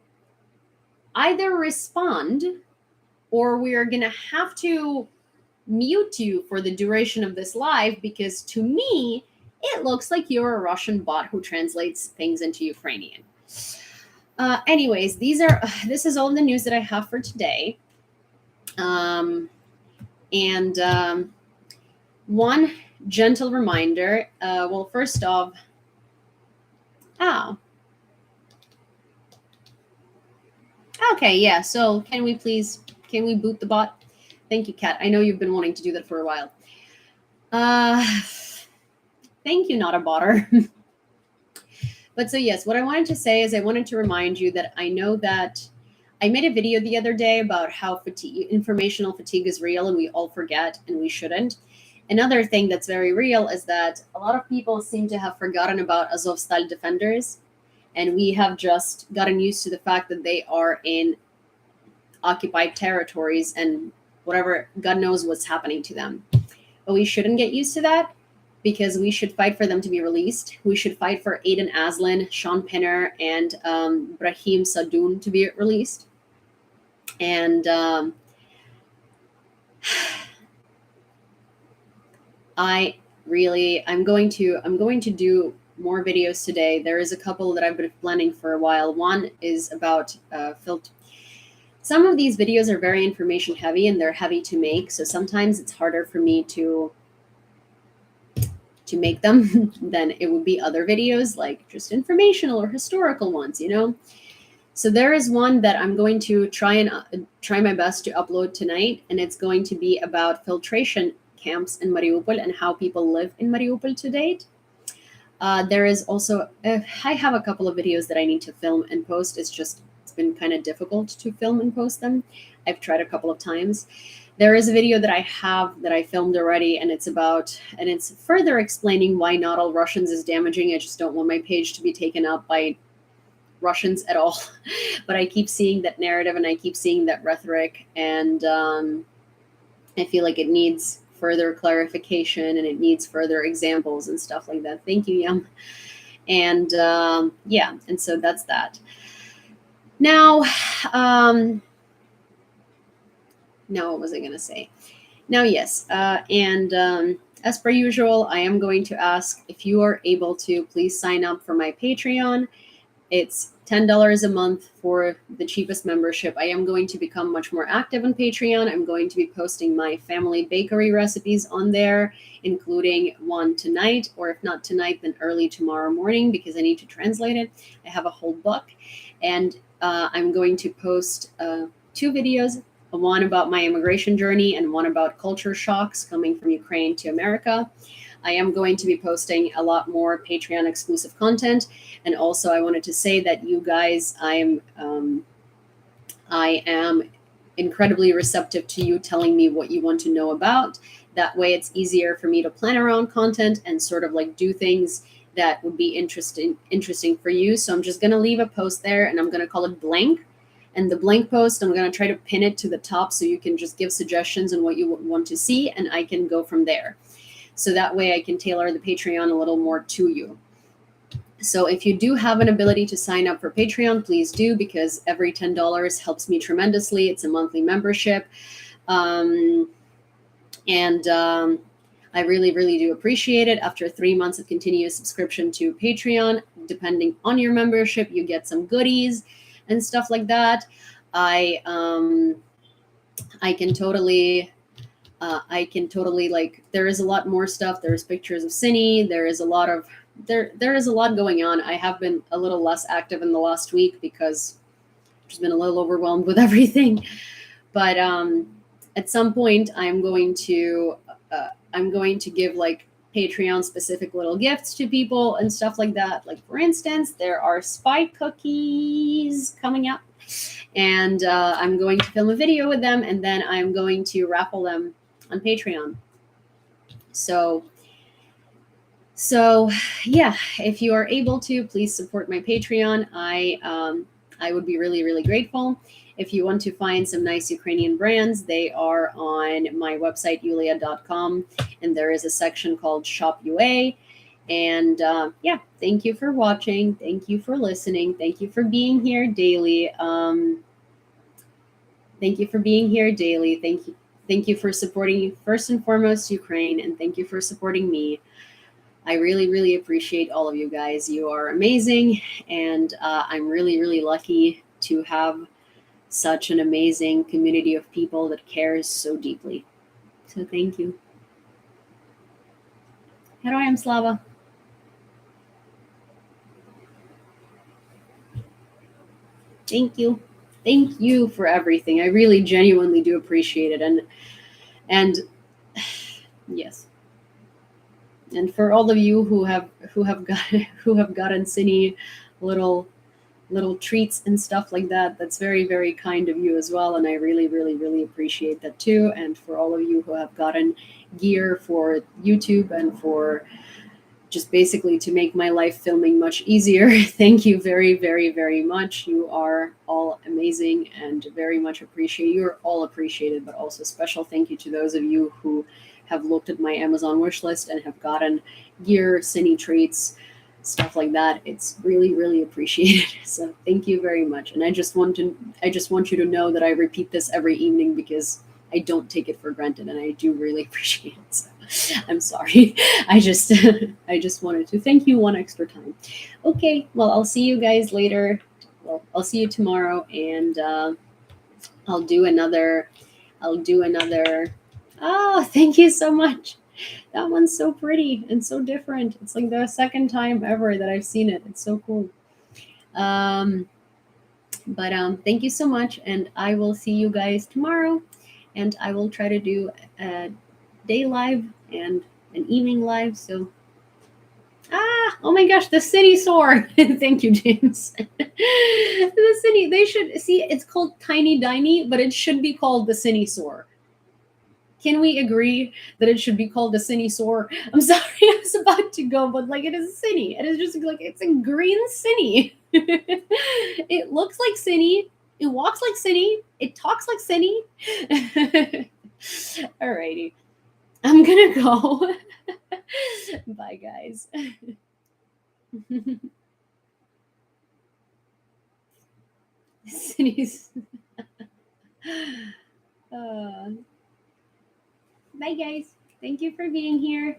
either respond or we are going to have to mute you for the duration of this live, because to me, it looks like you're a Russian bot who translates things into Ukrainian. Anyways, this is all the news that I have for today. One gentle reminder. Well, first off, okay, yeah. So can we boot the bot? Thank you, Kat. I know you've been wanting to do that for a while. Thank you, not a botter. But so yes, what I wanted to say is I wanted to remind you that I know that I made a video the other day about how informational fatigue is real and we all forget and we shouldn't. Another thing that's very real is that a lot of people seem to have forgotten about Azovstal defenders, and we have just gotten used to the fact that they are in occupied territories and whatever, God knows what's happening to them. But we shouldn't get used to that, because we should fight for them to be released. We should fight for Aiden Aslan, Sean Pinner, and Brahim Sadoun to be released. And I'm going to do more videos today. There is a couple that I've been planning for a while. One is about some of these videos are very information heavy and they're heavy to make. So sometimes it's harder for me to make them than it would be other videos, like just informational or historical ones, you know? So there is one that I'm going to try my best to upload tonight, and it's going to be about filtration camps in Mariupol and how people live in Mariupol to date. There is also, I have a couple of videos that I need to film and post. It's been kind of difficult to film and post them. I've tried a couple of times. There is a video that I filmed already, and it's further explaining why not all Russians is damaging. I just don't want my page to be taken up by Russians at all. But I keep seeing that narrative and I keep seeing that rhetoric, and I feel like it needs further clarification and it needs further examples and stuff like that. Thank you, Yum. And yeah, and so that's that. Now, now what was I going to say? Now, yes, as per usual, I am going to ask if you are able to please sign up for my Patreon. It's $10 a month for the cheapest membership. I am going to become much more active on Patreon. I'm going to be posting my family bakery recipes on there, including one tonight, or if not tonight, then early tomorrow morning, because I need to translate it. I have a whole book, and I'm going to post 2 videos, one about my immigration journey and one about culture shocks coming from Ukraine to America. I am going to be posting a lot more Patreon exclusive content. And also I wanted to say that you guys, I am incredibly receptive to you telling me what you want to know about. That way it's easier for me to plan around content and sort of like do things that would be interesting for you. So I'm just going to leave a post there, and I'm going to call it blank. And the blank post, I'm going to try to pin it to the top so you can just give suggestions on what you want to see, and I can go from there. So that way I can tailor the Patreon a little more to you. So if you do have an ability to sign up for Patreon, please do, because every $10 helps me tremendously. It's a monthly membership. I really, really do appreciate it. After 3 months of continuous subscription to Patreon, depending on your membership, you get some goodies and stuff like that. I can totally like, there is a lot more stuff. There's pictures of Cine. There is a lot going on. I have been a little less active in the last week because I've just been a little overwhelmed with everything. But at some point, I'm going to give like Patreon specific little gifts to people and stuff like that. Like, for instance, there are spy cookies coming up, and I'm going to film a video with them, and then I'm going to raffle them on Patreon. So yeah, if you are able to, please support my Patreon. I would be really, really grateful. If you want to find some nice Ukrainian brands, they are on my website, yulia.com, and there is a section called Shop UA. And yeah, thank you for watching. Thank you for listening. Thank you for being here daily. Thank you for being here daily. Thank you for supporting, first and foremost, Ukraine, and thank you for supporting me. I really, really appreciate all of you guys. You are amazing, and I'm really, really lucky to have such an amazing community of people that cares so deeply. So thank you. Heroyam Slava. Thank you. Thank you for everything. I really genuinely do appreciate it. And yes. And for all of you who have gotten Cine little treats and stuff like that, that's very, very kind of you as well, and I really, really, really appreciate that too. And for all of you who have gotten gear for YouTube and for just basically to make my life filming much easier, thank you very, very, very much. You are all amazing and very much appreciated. You're all appreciated, but also special thank you to those of you who have looked at my Amazon wish list and have gotten gear, Cine treats, stuff like that. It's really, really appreciated. So thank you very much. And I just want you to know that I repeat this every evening because I don't take it for granted, and I do really appreciate it. So I'm sorry. I just wanted to thank you one extra time. Okay, well, I'll see you guys later. Well, I'll see you tomorrow, and I'll do another. Oh, thank you so much. That one's so pretty and so different. It's like the second time ever that I've seen it. It's so cool. But thank you so much, and I will see you guys tomorrow. And I will try to do a day live and an evening live. So, oh my gosh, the Cine Soar. Thank you, James. The Cine, they should see, it's called Tiny Diny, but it should be called the Cine Soar. Can we agree that it should be called the Cine Soar? I'm sorry, I was about to go, but like, it is Cine. It is just like, it's a green Cine. It looks like Cine. It walks like Cine. It talks like Cine. Alrighty. I'm gonna go. Bye, guys. Cities. Bye, guys. Thank you for being here.